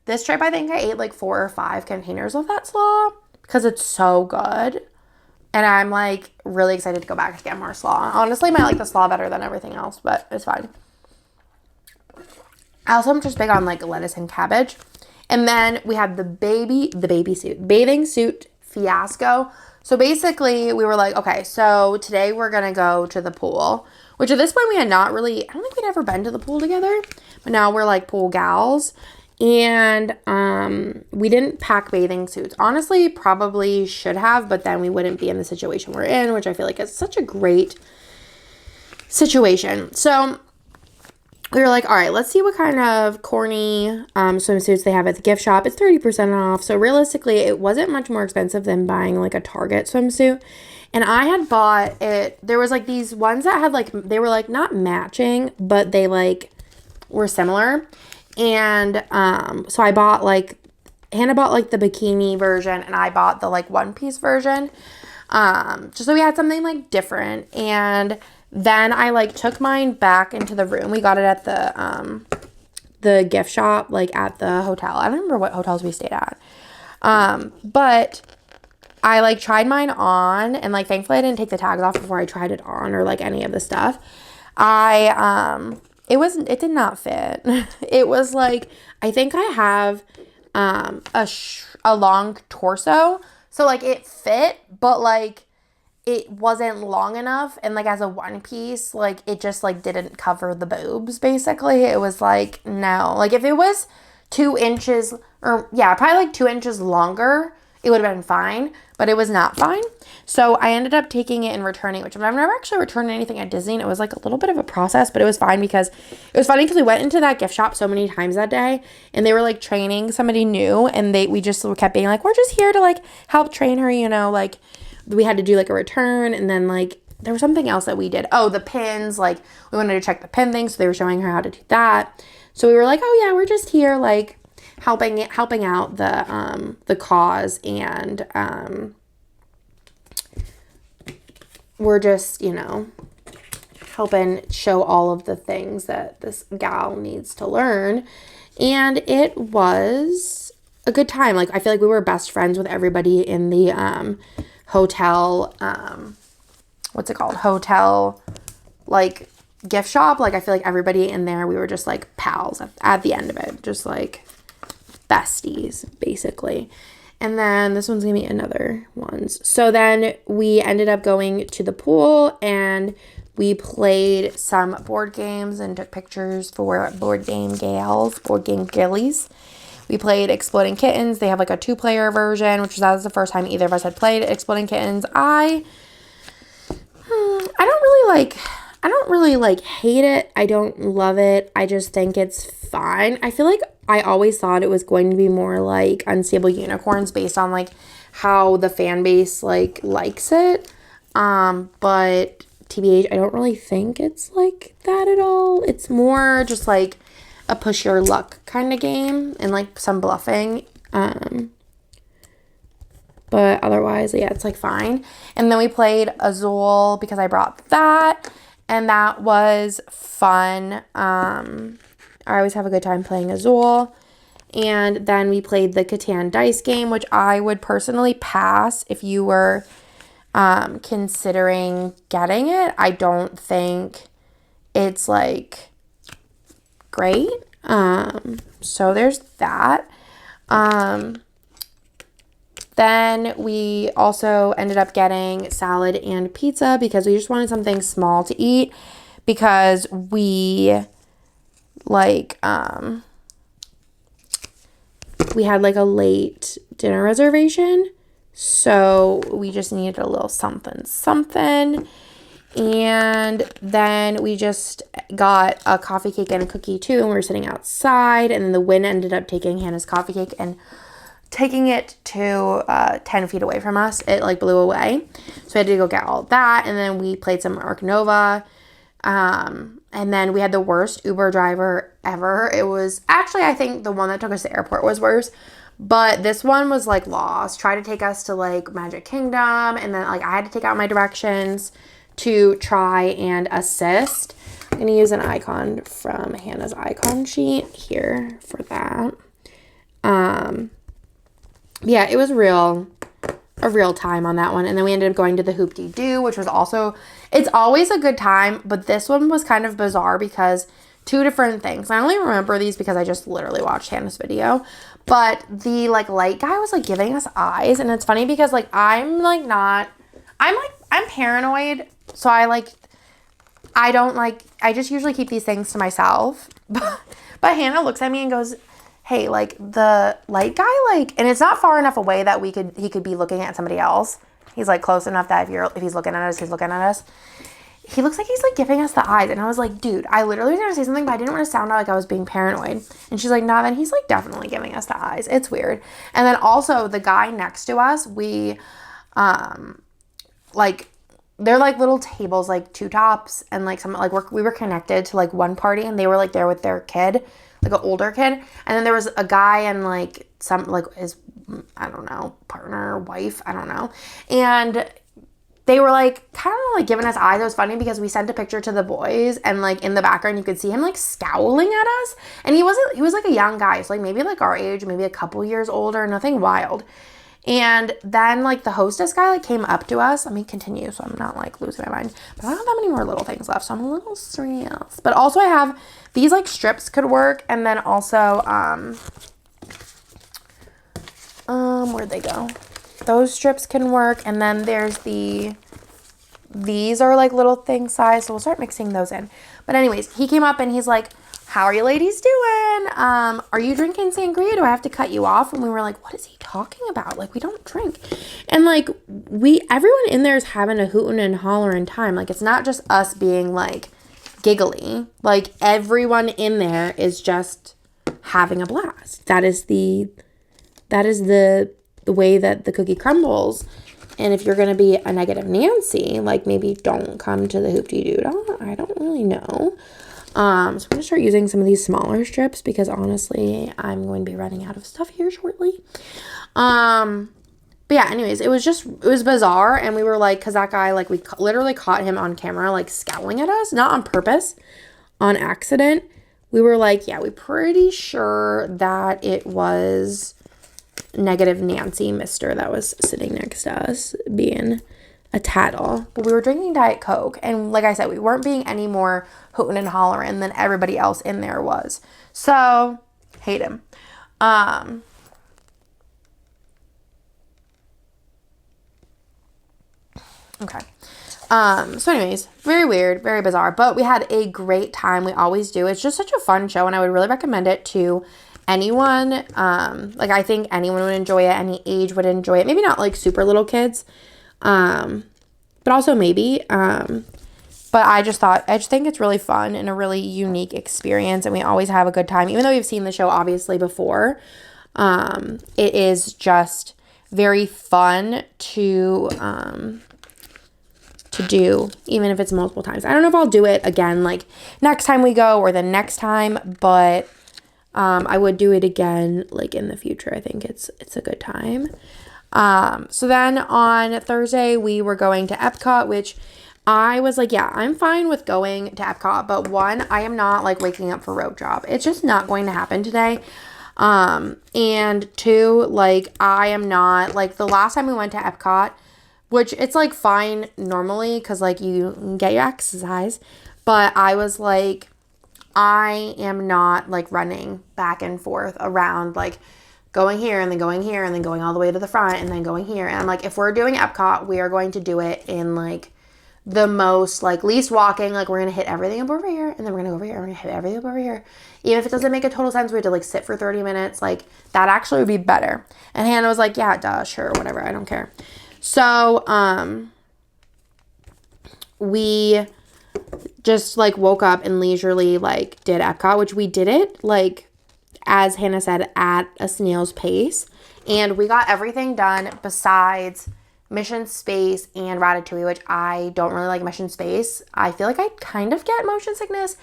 this trip I think I ate like 4 or 5 containers of that slaw because it's so good. And I'm like really excited to go back to get more slaw. Honestly, I might like the slaw better than everything else, but it's fine. I also am just big on like lettuce and cabbage. And then we had the bathing suit fiasco. So basically we were like, okay, so today we're going to go to the pool, which at this point we had not really, I don't think we'd ever been to the pool together, but now we're like pool gals. And we didn't pack bathing suits. Honestly, probably should have, but then we wouldn't be in the situation we're in, which I feel like is such a great situation. So we were like, all right, let's see what kind of corny swimsuits they have at the gift shop. It's 30% off. So realistically, it wasn't much more expensive than buying like a Target swimsuit. And I had bought it. There was like these ones that had like, they were like not matching, but they like were similar. And so I bought like, Hannah bought like the bikini version and I bought the like one piece version. Just so we had something like different. And then I like took mine back into the room. We got it at the gift shop, like at the hotel. I don't remember what hotels we stayed at. But I like tried mine on and like thankfully I didn't take the tags off before I tried it on or like any of the stuff. It did not fit. It was like, I think I have a long torso. So like it fit, but like it wasn't long enough. And like as a one piece, like it just like didn't cover the boobs basically. It was like, no. Like if it was 2 inches or yeah, probably like 2 inches longer, it would have been fine, but it was not fine. So I ended up taking it and returning it, which I've never actually returned anything at Disney. And it was like a little bit of a process, but it was fine because it was funny because we went into that gift shop so many times that day and they were like training somebody new and we just kept being like, we're just here to like help train her, you know, like we had to do like a return and then like there was something else that we did. Oh, the pins, like we wanted to check the pin thing. So they were showing her how to do that. So we were like, oh yeah, we're just here like helping out the cause and we're just, you know, helping show all of the things that this gal needs to learn. And it was a good time. Like, I feel like we were best friends with everybody in the hotel, what's it called? Hotel, like, gift shop. Like, I feel like everybody in there, we were just, like, pals at the end of it. Just, like, besties, basically. And then this one's going to be another ones. So then we ended up going to the pool and we played some board games and took pictures for board game gillies. We played Exploding Kittens. They have like a 2-player version, which that was the first time either of us had played Exploding Kittens. I don't really like hate it. I don't love it. I just think it's fine. I feel like I always thought it was going to be more like Unstable Unicorns based on like how the fan base like likes it. But TBH, I don't really think it's like that at all. It's more just like a push your luck kind of game and like some bluffing. But otherwise, yeah, it's like fine. And then we played Azul because I brought that. And that was fun. I always have a good time playing Azul. And then we played the Catan dice game, which I would personally pass if you were considering getting it. I don't think it's like great. So there's that. Then we also ended up getting salad and pizza because we just wanted something small to eat because we like we had like a late dinner reservation, so we just needed a little something. And then we just got a coffee cake and a cookie too, and we were sitting outside, and then the wind ended up taking Hannah's coffee cake and taking it to 10 feet away from us. It like blew away, so we had to go get all that. And then we played some Ark Nova, and then we had the worst Uber driver ever. It was actually, I think the one that took us to the airport was worse, but this one was like lost. Tried to take us to like Magic Kingdom, and then like I had to take out my directions to try and assist. I'm gonna use an icon from Hannah's icon sheet here for that. Yeah, it was real a real time on that one. And then we ended up going to the Hoop-Dee-Doo, which was also, it's always a good time, but this one was kind of bizarre because two different things. I only remember these because I just literally watched Hannah's video, but the like light guy was like giving us eyes, and it's funny because like I'm paranoid, so I just usually keep these things to myself. But Hannah looks at me and goes, hey, like the light guy, like, and it's not far enough away that he could be looking at somebody else. He's like close enough that if he's looking at us, he's looking at us. He looks like he's like giving us the eyes. And I was like, dude, I literally was gonna say something, but I didn't want to sound like I was being paranoid. And she's like, nah, then he's like definitely giving us the eyes. It's weird. And then also the guy next to us, we like, they're like little tables, like two tops, and like we were connected to like one party, and they were like there with their kid, like an older kid, and then there was a guy and like some like his, I don't know, partner, wife, I don't know, and they were like kind of like giving us eyes. It was funny because we sent a picture to the boys, and like in the background you could see him like scowling at us, and he was like a young guy, so like maybe like our age, maybe a couple years older, nothing wild. And then, like, the hostess guy, like, came up to us. Let me continue so I'm not, like, losing my mind. But I don't have that many more little things left, so I'm a little stressed. But also I have these, like, strips could work. And then also, where'd they go? Those strips can work. And then there's these are, like, little thing size. So we'll start mixing those in. But anyways, he came up and he's like, how are you ladies doing? Are you drinking sangria? Do I have to cut you off? And we were like, what is he talking about? Like, we don't drink. And like, everyone in there is having a hootin' and hollering time. Like, it's not just us being like giggly. Like, everyone in there is just having a blast. That is the way that the cookie crumbles. And if you're going to be a negative Nancy, like, maybe don't come to the Hoop-Dee-Doo. I don't really know. So I'm going to start using some of these smaller strips because honestly, I'm going to be running out of stuff here shortly. But yeah, anyways, it was bizarre. And we were like, cause that guy, like we literally caught him on camera, like scowling at us, not on purpose, on accident. We were like, yeah, we're pretty sure that it was negative Nancy Mister that was sitting next to us being a tattle. But we were drinking Diet Coke, and like I said, we weren't being any more hootin' and hollering than everybody else in there was. So, hate him. Okay. So anyways, very weird, very bizarre, but we had a great time. We always do. It's just such a fun show, and I would really recommend it to anyone. Like, I think anyone would enjoy it. Any age would enjoy it. Maybe not like super little kids. But also maybe, but I just think it's really fun and a really unique experience, and we always have a good time, even though we've seen the show obviously before. It is just very fun to do, even if it's multiple times. I don't know if I'll do it again, like next time we go or the next time, but, I would do it again, like in the future. I think it's a good time. So then on Thursday we were going to Epcot, which I was like, yeah, I'm fine with going to Epcot, but one, I am not like waking up for road job. It's just not going to happen today. And two, like I am not, like the last time we went to Epcot, which it's like fine normally because like you get your exercise, but I was like, I am not like running back and forth around like going here and then going here and then going all the way to the front and then going here. And I'm like, if we're doing Epcot, we are going to do it in like the most like least walking. Like we're going to hit everything up over here and then we're going to go over here. We're going to hit everything up over here. Even if it doesn't make a total sense, we have to like sit for 30 minutes. Like that actually would be better. And Hannah was like, yeah, duh, sure, whatever. I don't care. So, we just like woke up and leisurely like did Epcot, which we did it like, as Hannah said, at a snail's pace. And we got everything done besides Mission Space and Ratatouille, which I don't really like Mission Space. I feel like I kind of get motion sickness.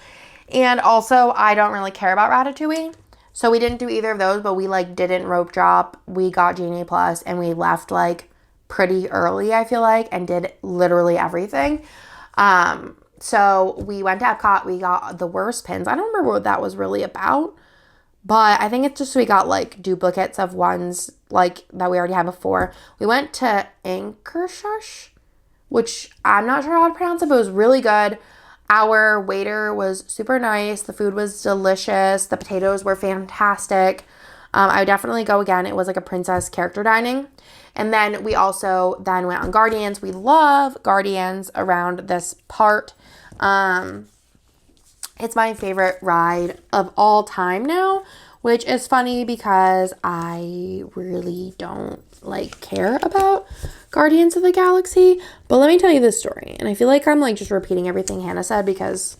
And also, I don't really care about Ratatouille. So we didn't do either of those, but we like didn't rope drop. We got Genie Plus and we left like pretty early, I feel like, and did literally everything. So we went to Epcot. We got the worst pins. I don't remember what that was really about. But I think it's just we got, like, duplicates of ones, like that we already had before. We went to Ankershush, which I'm not sure how to pronounce it, but it was really good. Our waiter was super nice. The food was delicious. The potatoes were fantastic. I would definitely go again. It was like a princess character dining. And then we also then went on Guardians. We love Guardians around this part. It's my favorite ride of all time now, which is funny because I really don't like care about Guardians of the Galaxy. But let me tell you this story. And I feel like I'm like just repeating everything Hannah said because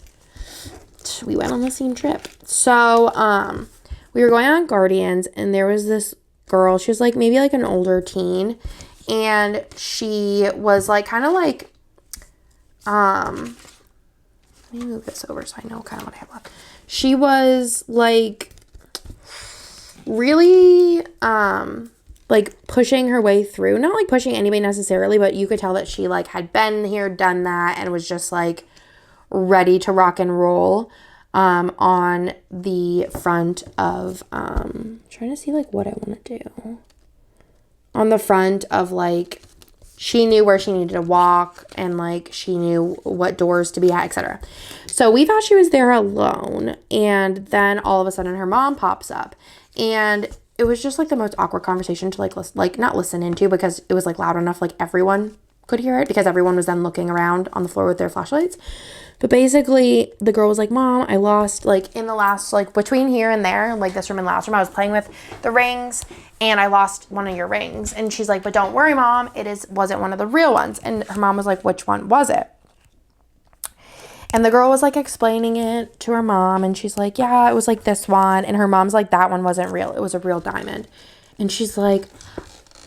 we went on the same trip. So, we were going on Guardians and there was this girl. She was like maybe like an older teen. And she was like kind of like, let me move this over so I know kind of what I have left. She was like really like pushing her way through. Not like pushing anybody necessarily, but you could tell that she like had been here, done that, and was just like ready to rock and roll on the front of trying to see like what I want to do. On the front of like she knew where she needed to walk and like she knew what doors to be at, etc. So we thought she was there alone, and then all of a sudden her mom pops up, and it was just like the most awkward conversation to like not listen into because it was like loud enough like everyone could hear it because everyone was then looking around on the floor with their flashlights. But basically the girl was like, Mom, I lost like in the last like between here and there, like this room and last room, I was playing with the rings and I lost one of your rings. And she's like, but don't worry, Mom, wasn't one of the real ones. And her mom was like, which one was it? And the girl was like explaining it to her mom, and she's like, yeah, it was like this one. And her mom's like, that one wasn't real. It was a real diamond. And she's like,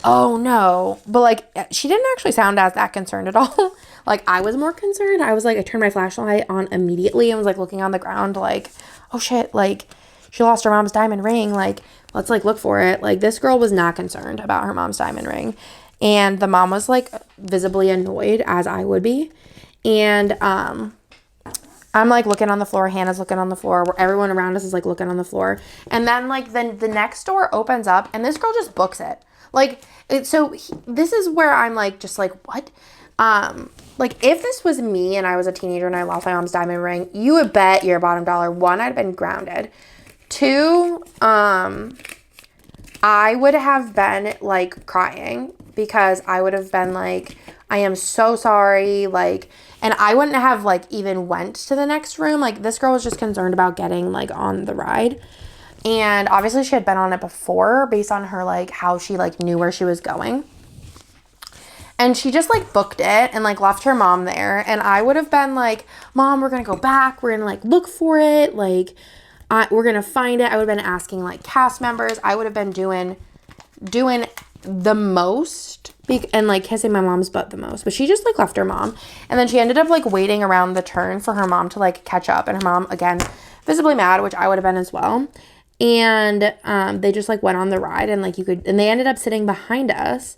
oh no. But like, she didn't actually sound as that concerned at all. Like, I was more concerned. I was like, I turned my flashlight on immediately and was like looking on the ground like, oh shit, like she lost her mom's diamond ring. Like, let's like look for it. Like, this girl was not concerned about her mom's diamond ring. And the mom was like visibly annoyed, as I would be. And I'm like looking on the floor. Hannah's looking on the floor. Where everyone around us is like looking on the floor. And then like the next door opens up and this girl just books it. Like, this is where I'm like, just like, what? Like if this was me and I was a teenager and I lost my mom's diamond ring, you would bet your bottom dollar, 1, I'd have been grounded. 2, I would have been like crying because I would have been like, I am so sorry. Like, and I wouldn't have like even went to the next room. Like, this girl was just concerned about getting like on the ride. And obviously she had been on it before based on her like how she like knew where she was going. And she just like booked it and like left her mom there. And I would have been like, Mom, we're going to go back. We're going to like look for it. Like, we're going to find it. I would have been asking like cast members. I would have been doing the most and like kissing my mom's butt the most. But she just like left her mom. And then she ended up like waiting around the turn for her mom to like catch up. And her mom, again, visibly mad, which I would have been as well. And they just like went on the ride and like and they ended up sitting behind us.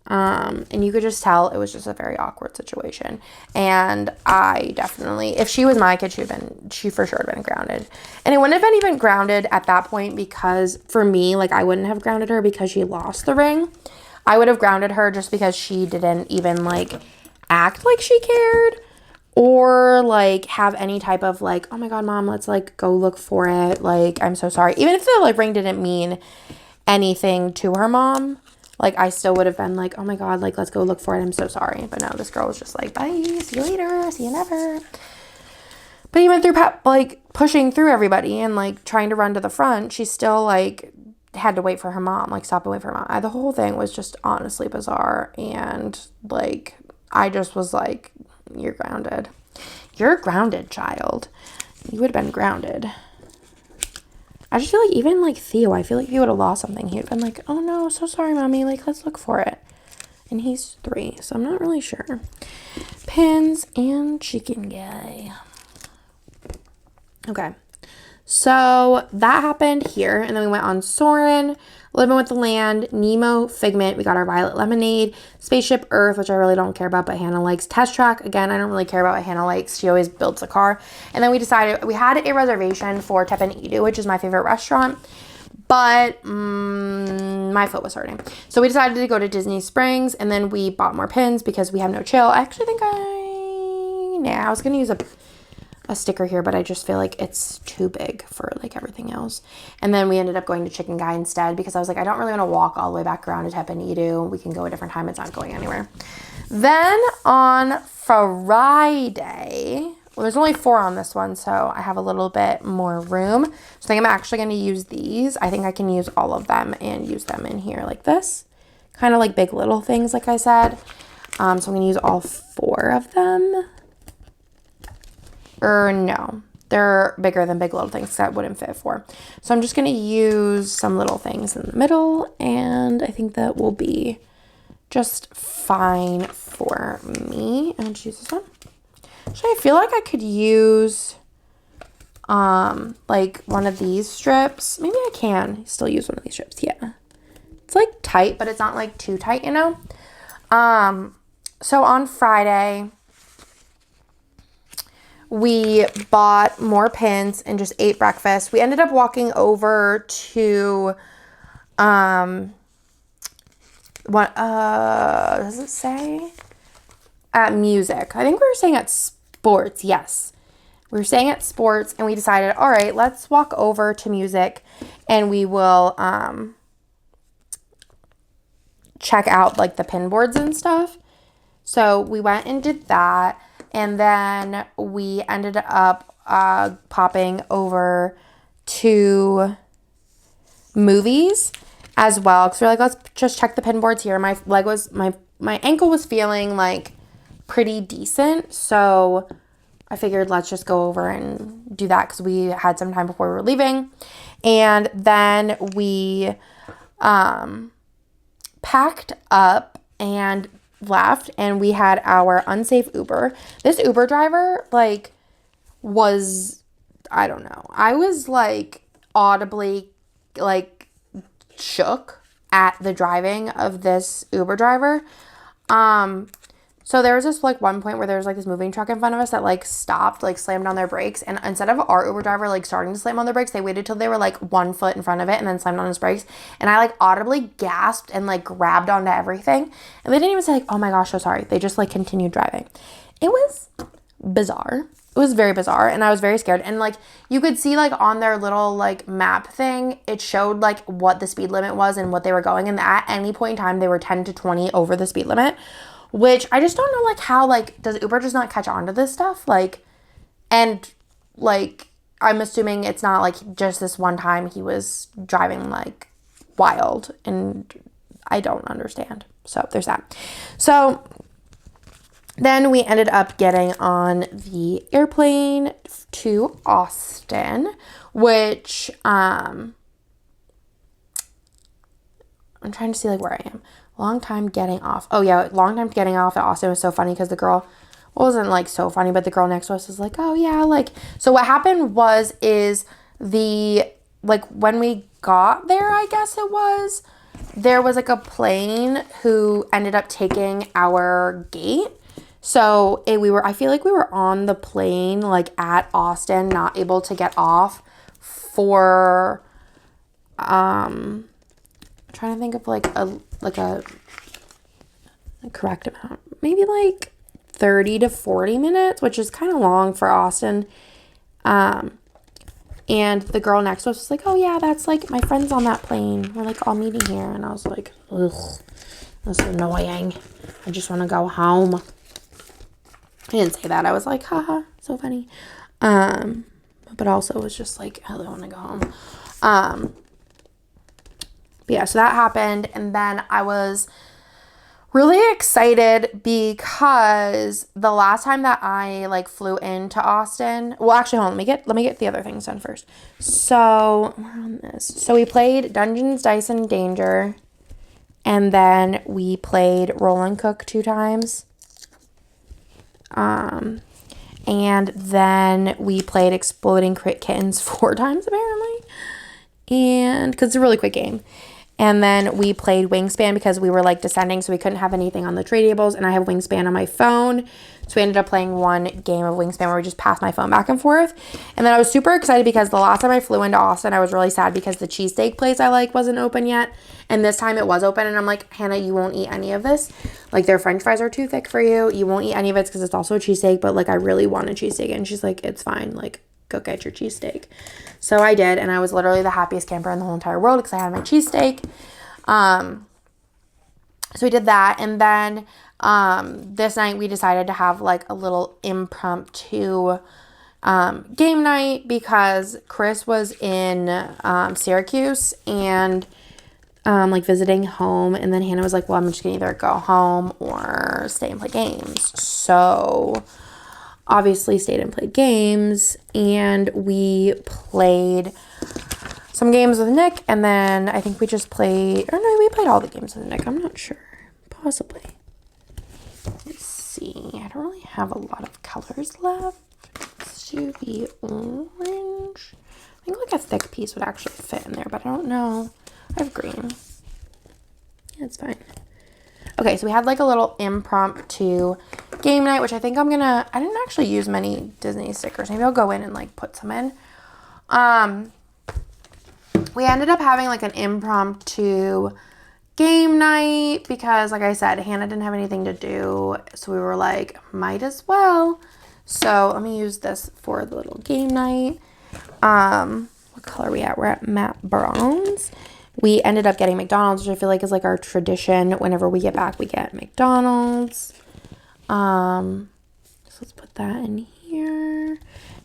And you could just tell it was just a very awkward situation. And I definitely, if she was my kid, she for sure would have been grounded. And it wouldn't have been even grounded at that point because for me, like I wouldn't have grounded her because she lost the ring. I would have grounded her just because she didn't even like act like she cared or like have any type of like, oh my God, Mom, let's like go look for it. Like, I'm so sorry. Even if the like ring didn't mean anything to her mom, like, I still would have been like, oh my God, like, let's go look for it. I'm so sorry. But no, this girl was just like, bye, see you later, see you never. But even through, like, pushing through everybody and, like, trying to run to the front, she still, like, had to wait for her mom, like, stop and wait for her mom. The whole thing was just honestly bizarre. And, like, I just was like, you're grounded. You're grounded, child. You would have been grounded. I just feel like even like Theo, I feel like if he would have lost something, he would have been like, oh no, so sorry, Mommy. Like, let's look for it. And he's 3, so I'm not really sure. Pins and chicken guy. Okay. So that happened here. And then we went on Soarin', Living with the Land, Nemo, Figment. We got our Violet Lemonade, Spaceship Earth, which I really don't care about, but Hannah likes. Test Track. Again, I don't really care about what Hannah likes. She always builds a car. And then we decided we had a reservation for Tepen Edu, which is my favorite restaurant. but my foot was hurting. So we decided to go to Disney Springs, and then we bought more pins because we have no chill. I actually think I was going to use a sticker here, but I just feel like it's too big for like everything else. And then we ended up going to Chicken Guy instead because I was like, I don't really want to walk all the way back around to Tepanidu. We can go a different time. It's not going anywhere. Then on Friday, well, there's only 4 on this one, so I have a little bit more room. So I think I'm actually going to use these. I think I can use all of them and use them in here like this. Kind of like Big Little Things, like I said. So I'm going to use all 4 of them. Or no, they're bigger than Big Little Things. That wouldn't fit 4. So I'm just going to use some little things in the middle, and I think that will be just fine for me. And I'll choose this one. Actually, I feel like I could use like one of these strips. Maybe I can still use one of these strips. Yeah. It's like tight, but it's not like too tight, you know? So on Friday, we bought more pins and just ate breakfast. We ended up walking over to what does it say? At music. I think we were staying at sports. Yes. We were staying at sports, and we decided, all right, let's walk over to music and we will check out like the pin boards and stuff. So we went and did that, and then we ended up popping over to movies as well, because we're like, let's just check the pin boards here. My ankle was feeling like pretty decent, so I figured let's just go over and do that because we had some time before we were leaving. And then we packed up and left, and we had our unsafe Uber. This Uber driver like was, I don't know, I was like audibly like shook at the driving of this Uber driver. So there was this like one point where there was like this moving truck in front of us that like stopped, like slammed on their brakes, and instead of our Uber driver like starting to slam on their brakes, they waited till they were like 1 foot in front of it and then slammed on his brakes. And I like audibly gasped and like grabbed onto everything, and they didn't even say like, oh my gosh, so sorry. They just like continued driving. It was bizarre. It was very bizarre, and I was very scared. And like you could see like on their little like map thing, it showed like what the speed limit was and what they were going, and at any point in time they were 10 to 20 over the speed limit, which I just don't know like how, like, does Uber just not catch on to this stuff? Like, and like I'm assuming it's not like just this one time he was driving like wild, and I don't understand. So there's that. So then we ended up getting on the airplane to Austin, which I'm trying to see like where I am. Long time getting off. Oh yeah, long time getting off at Austin was so funny because the girl, well, it wasn't like so funny, but the girl next to us was like, oh yeah, like, so what happened is the, like when we got there, I guess it was, there was like a plane who ended up taking our gate. So I feel like we were on the plane like at Austin, not able to get off for, I'm trying to think of like a correct amount, maybe like 30 to 40 minutes, which is kind of long for Austin. And the girl next to us was like, oh yeah, that's like my friend's on that plane. We're like all meeting here. And I was like, ugh, that's annoying. I just want to go home. I didn't say that. I was like, haha, so funny. But also was just like, I really want to go home. But yeah, so that happened. And then I was really excited because the last time that I like flew into Austin, well, actually, hold on, let me get the other things done first. So we're on this. So we played Dungeons, Dice, and Danger, and then we played Roll and Cook 2 times. And then we played Exploding Kittens 4 times apparently, and because it's a really quick game. And then we played Wingspan because we were like descending, so we couldn't have anything on the tray tables. And I have Wingspan on my phone. So we ended up playing one game of Wingspan where we just passed my phone back and forth. And then I was super excited because the last time I flew into Austin, I was really sad because the cheesesteak place I like wasn't open yet. And this time it was open. And I'm like, Hannah, you won't eat any of this. Like, their french fries are too thick for you. You won't eat any of it because it's also a cheesesteak. But like, I really want a cheesesteak. And she's like, it's fine. Like, go get your cheesesteak. So I did. And I was literally the happiest camper in the whole entire world because I had my cheesesteak. So we did that. And then this night we decided to have like a little impromptu game night because Chris was in Syracuse and like visiting home. And then Hannah was like, well, I'm just gonna either go home or stay and play games. So obviously stayed and played games, and we played some games with Nick, and then I think we just played, or no, we played all the games with Nick. I'm not sure. Possibly. Let's see. I don't really have a lot of colors left. Let's do the orange. I think like a thick piece would actually fit in there, but I don't know. I have green. Yeah, it's fine. Okay, so we had like a little impromptu game night, which I think I didn't actually use many Disney stickers. Maybe I'll go in and like put some in. We ended up having like an impromptu game night because, like I said, Hannah didn't have anything to do. So we were like, might as well. So let me use this for the little game night. What color are we at? We're at matte bronze. We ended up getting McDonald's, which I feel like is like our tradition. Whenever we get back, we get McDonald's. So let's put that in here.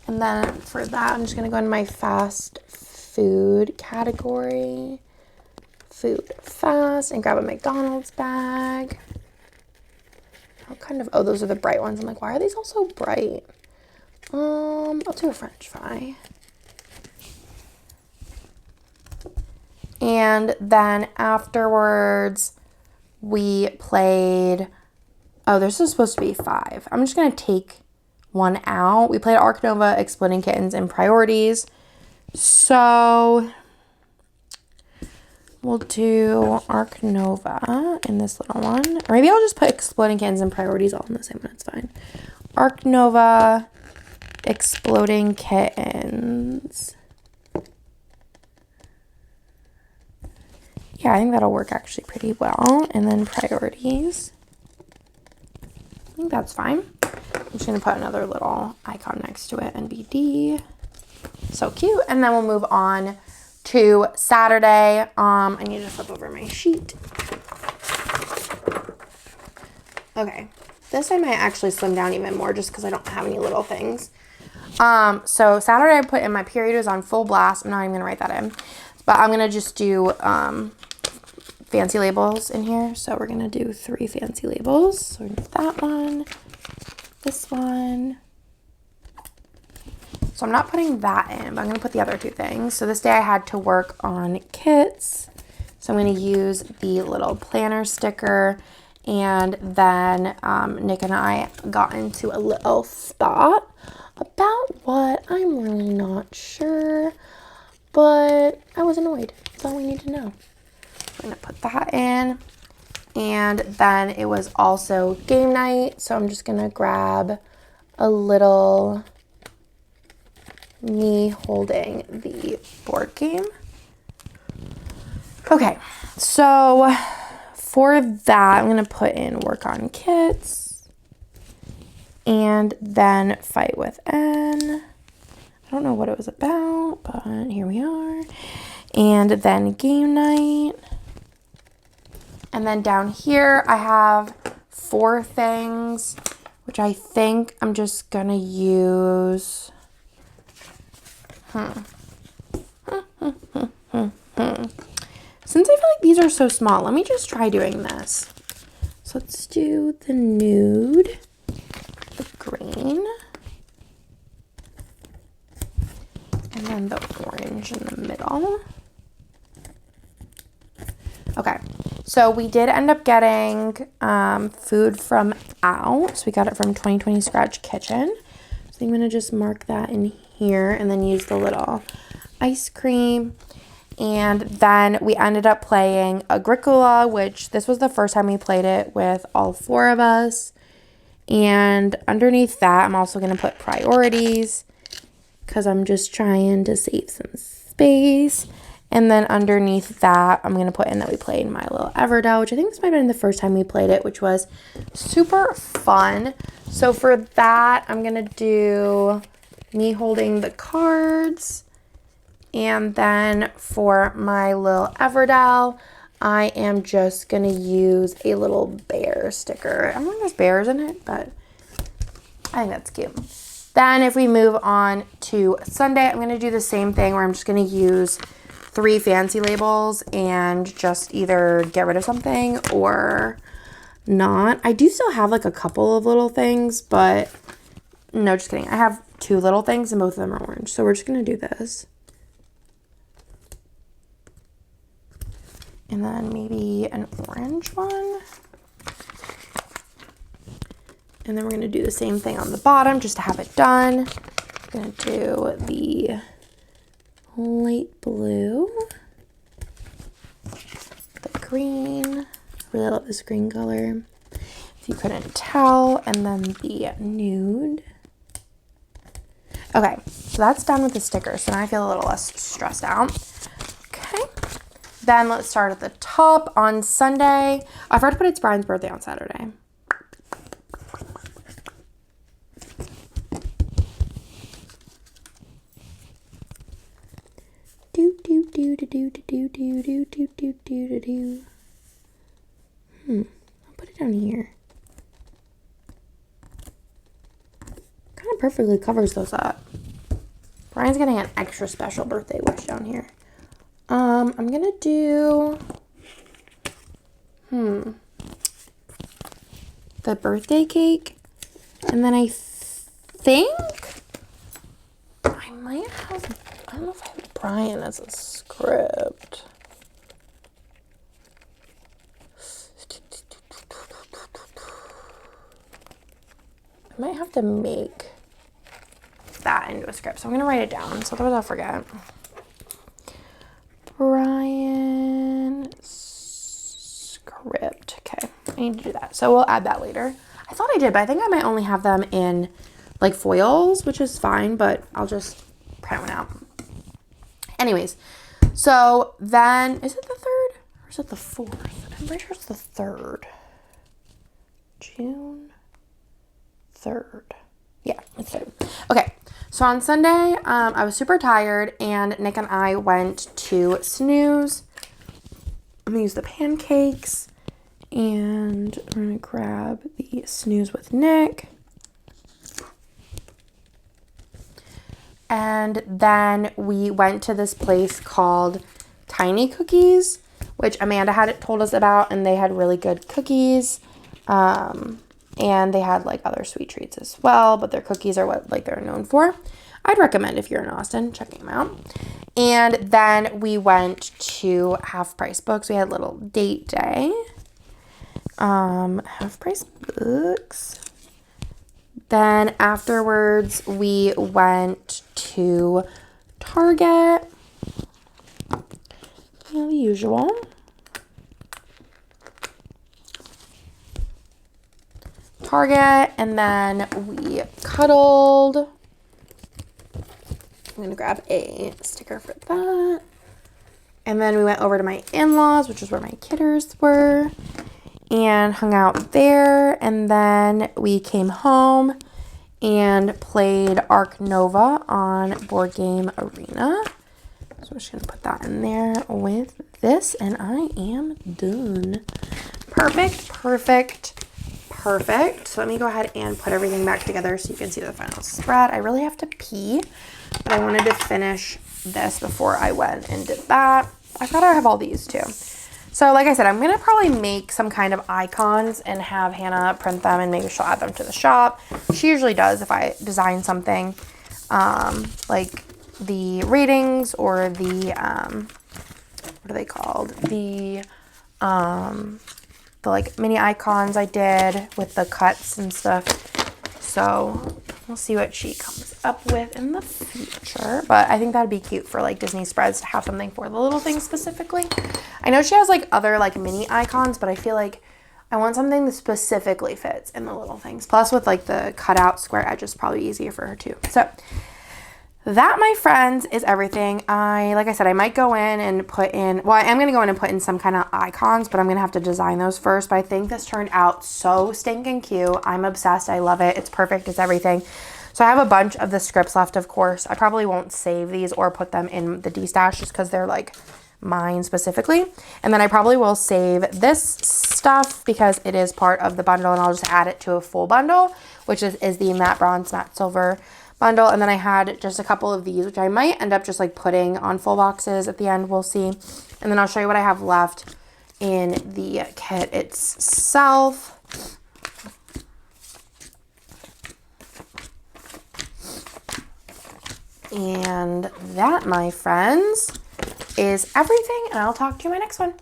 And then for that, I'm just going to go in my fast food category. Food fast, and grab a McDonald's bag. Oh, those are the bright ones. I'm like, why are these all so bright? I'll do a French fry. And then afterwards, we played, this is supposed to be 5. I'm just going to take one out. We played Ark Nova, Exploding Kittens, and Priorities. So we'll do Ark Nova in this little one. Or maybe I'll just put Exploding Kittens and Priorities all in the same one. It's fine. Ark Nova, Exploding Kittens. Yeah, I think that'll work actually pretty well. And then Priorities. I think that's fine. I'm just going to put another little icon next to it, NBD. So cute. And then we'll move on to Saturday. I need to flip over my sheet. Okay. This I might actually slim down even more just because I don't have any little things. So Saturday I put in my period was on full blast. I'm not even going to write that in. But I'm going to just do fancy labels in here. So we're going to do 3 fancy labels. So we're going to do that one, this one. So I'm not putting that in, but I'm going to put the other 2 things. So this day I had to work on kits. So I'm going to use the little planner sticker. And then Nick and I got into a little spot about what I'm really not sure. But I was annoyed. That's all we need to know. I'm going to put that in. And then it was also game night. So I'm just going to grab a little me holding the board game. Okay. So for that, I'm going to put in work on kits. And then fight with N. I don't know what it was about, but here we are. And then game night. And then down here, I have 4 things, which I think I'm just going to use. Since I feel like these are so small, let me just try doing this. So let's do the nude, the green, and then the orange in the middle. Okay, so we did end up getting food from out. So we got it from 2020 Scratch Kitchen. So I'm going to just mark that in here and then use the little ice cream. And then we ended up playing Agricola, which this was the first time we played it with all 4 of us. And underneath that, I'm also going to put priorities because I'm just trying to save some space. And then underneath that, I'm going to put in that we played My Little Everdell, which I think this might have been the first time we played it, which was super fun. So for that, I'm going to do me holding the cards. And then for My Little Everdell, I am just going to use a little bear sticker. I don't think there's bears in it, but I think that's cute. Then if we move on to Sunday, I'm going to do the same thing where I'm just going to use 3 fancy labels and just either get rid of something or not. I do still have like a couple of little things, but no, just kidding. I have 2 little things and both of them are orange. So we're just going to do this. And then maybe an orange one. And then we're going to do the same thing on the bottom just to have it done. I'm going to do the light blue, the green. I really love this green color, if you couldn't tell. And then the nude. Okay, so that's done with the stickers. So now I feel a little less stressed out. Okay. Then let's start at the top on Sunday. I forgot to put it's Brian's birthday on Saturday. Do do do do do do do do do do do do. I'll put it down here. Kind of perfectly covers those up. Brian's getting an extra special birthday wish down here. I'm gonna do the birthday cake, and then I think I might have, I don't know if I have Brian as a script. I might have to make that into a script, so I'm gonna write it down, so otherwise I'll forget. Brian script. Okay, I need to do that. So we'll add that later. I thought I did, but I think I might only have them in like foils, which is fine, but I'll just print one out. Anyways, so then, is it the 3rd or is it the 4th? I'm pretty sure it's the 3rd. June 3rd. Yeah, it's 3rd. Okay. So on Sunday, I was super tired, and Nick and I went to Snooze. I'm going to use the pancakes, and I'm going to grab the Snooze with Nick. And then we went to this place called Tiny Cookies, which Amanda had told us about, and they had really good cookies. And they had like other sweet treats as well, but their cookies are what like they're known for. I'd recommend if you're in Austin, checking them out. And then we went to Half Price Books. We had a little date day. Half Price Books. Then afterwards, we went to Target. You know, the usual. Target, and then we cuddled. I'm going to grab a sticker for that. And then we went over to my in-laws, which is where my kidders were, and hung out there. And then we came home and played Ark Nova on Board Game Arena. So I'm just going to put that in there with this, and I am done. Perfect, perfect. Perfect. So let me go ahead and put everything back together so you can see the final spread. I really have to pee, but I wanted to finish this before I went and did that. I thought I have all these too. So like I said, I'm going to probably make some kind of icons and have Hannah print them, and maybe she'll add them to the shop. She usually does if I design something like the ratings or the, what are they called? The like mini icons I did with the cuts and stuff. So We'll see what she comes up with in the future. But I think that'd be cute for like Disney spreads to have something for the little things specifically. I know she has like other like mini icons, but I feel like I want something that specifically fits in the little things. Plus with like the cutout square edges, probably easier for her too. So that, my friends, is everything. Like I said, I might go in and put in, well, I am going to go in and put in some kind of icons, but I'm going to have to design those first. But I think this turned out so stinking cute. I'm obsessed. I love it. It's perfect. It's everything. So I have a bunch of the scripts left, of course. I probably won't save these or put them in the D-stash just because they're like mine specifically. And then I probably will save this stuff because it is part of the bundle, and I'll just add it to a full bundle, which is the matte bronze, matte silver bundle. And then I had just a couple of these, which I might end up just like putting on full boxes at the end. We'll see. And then I'll show you what I have left in the kit itself. And that, my friends, is everything. And I'll talk to you in my next one.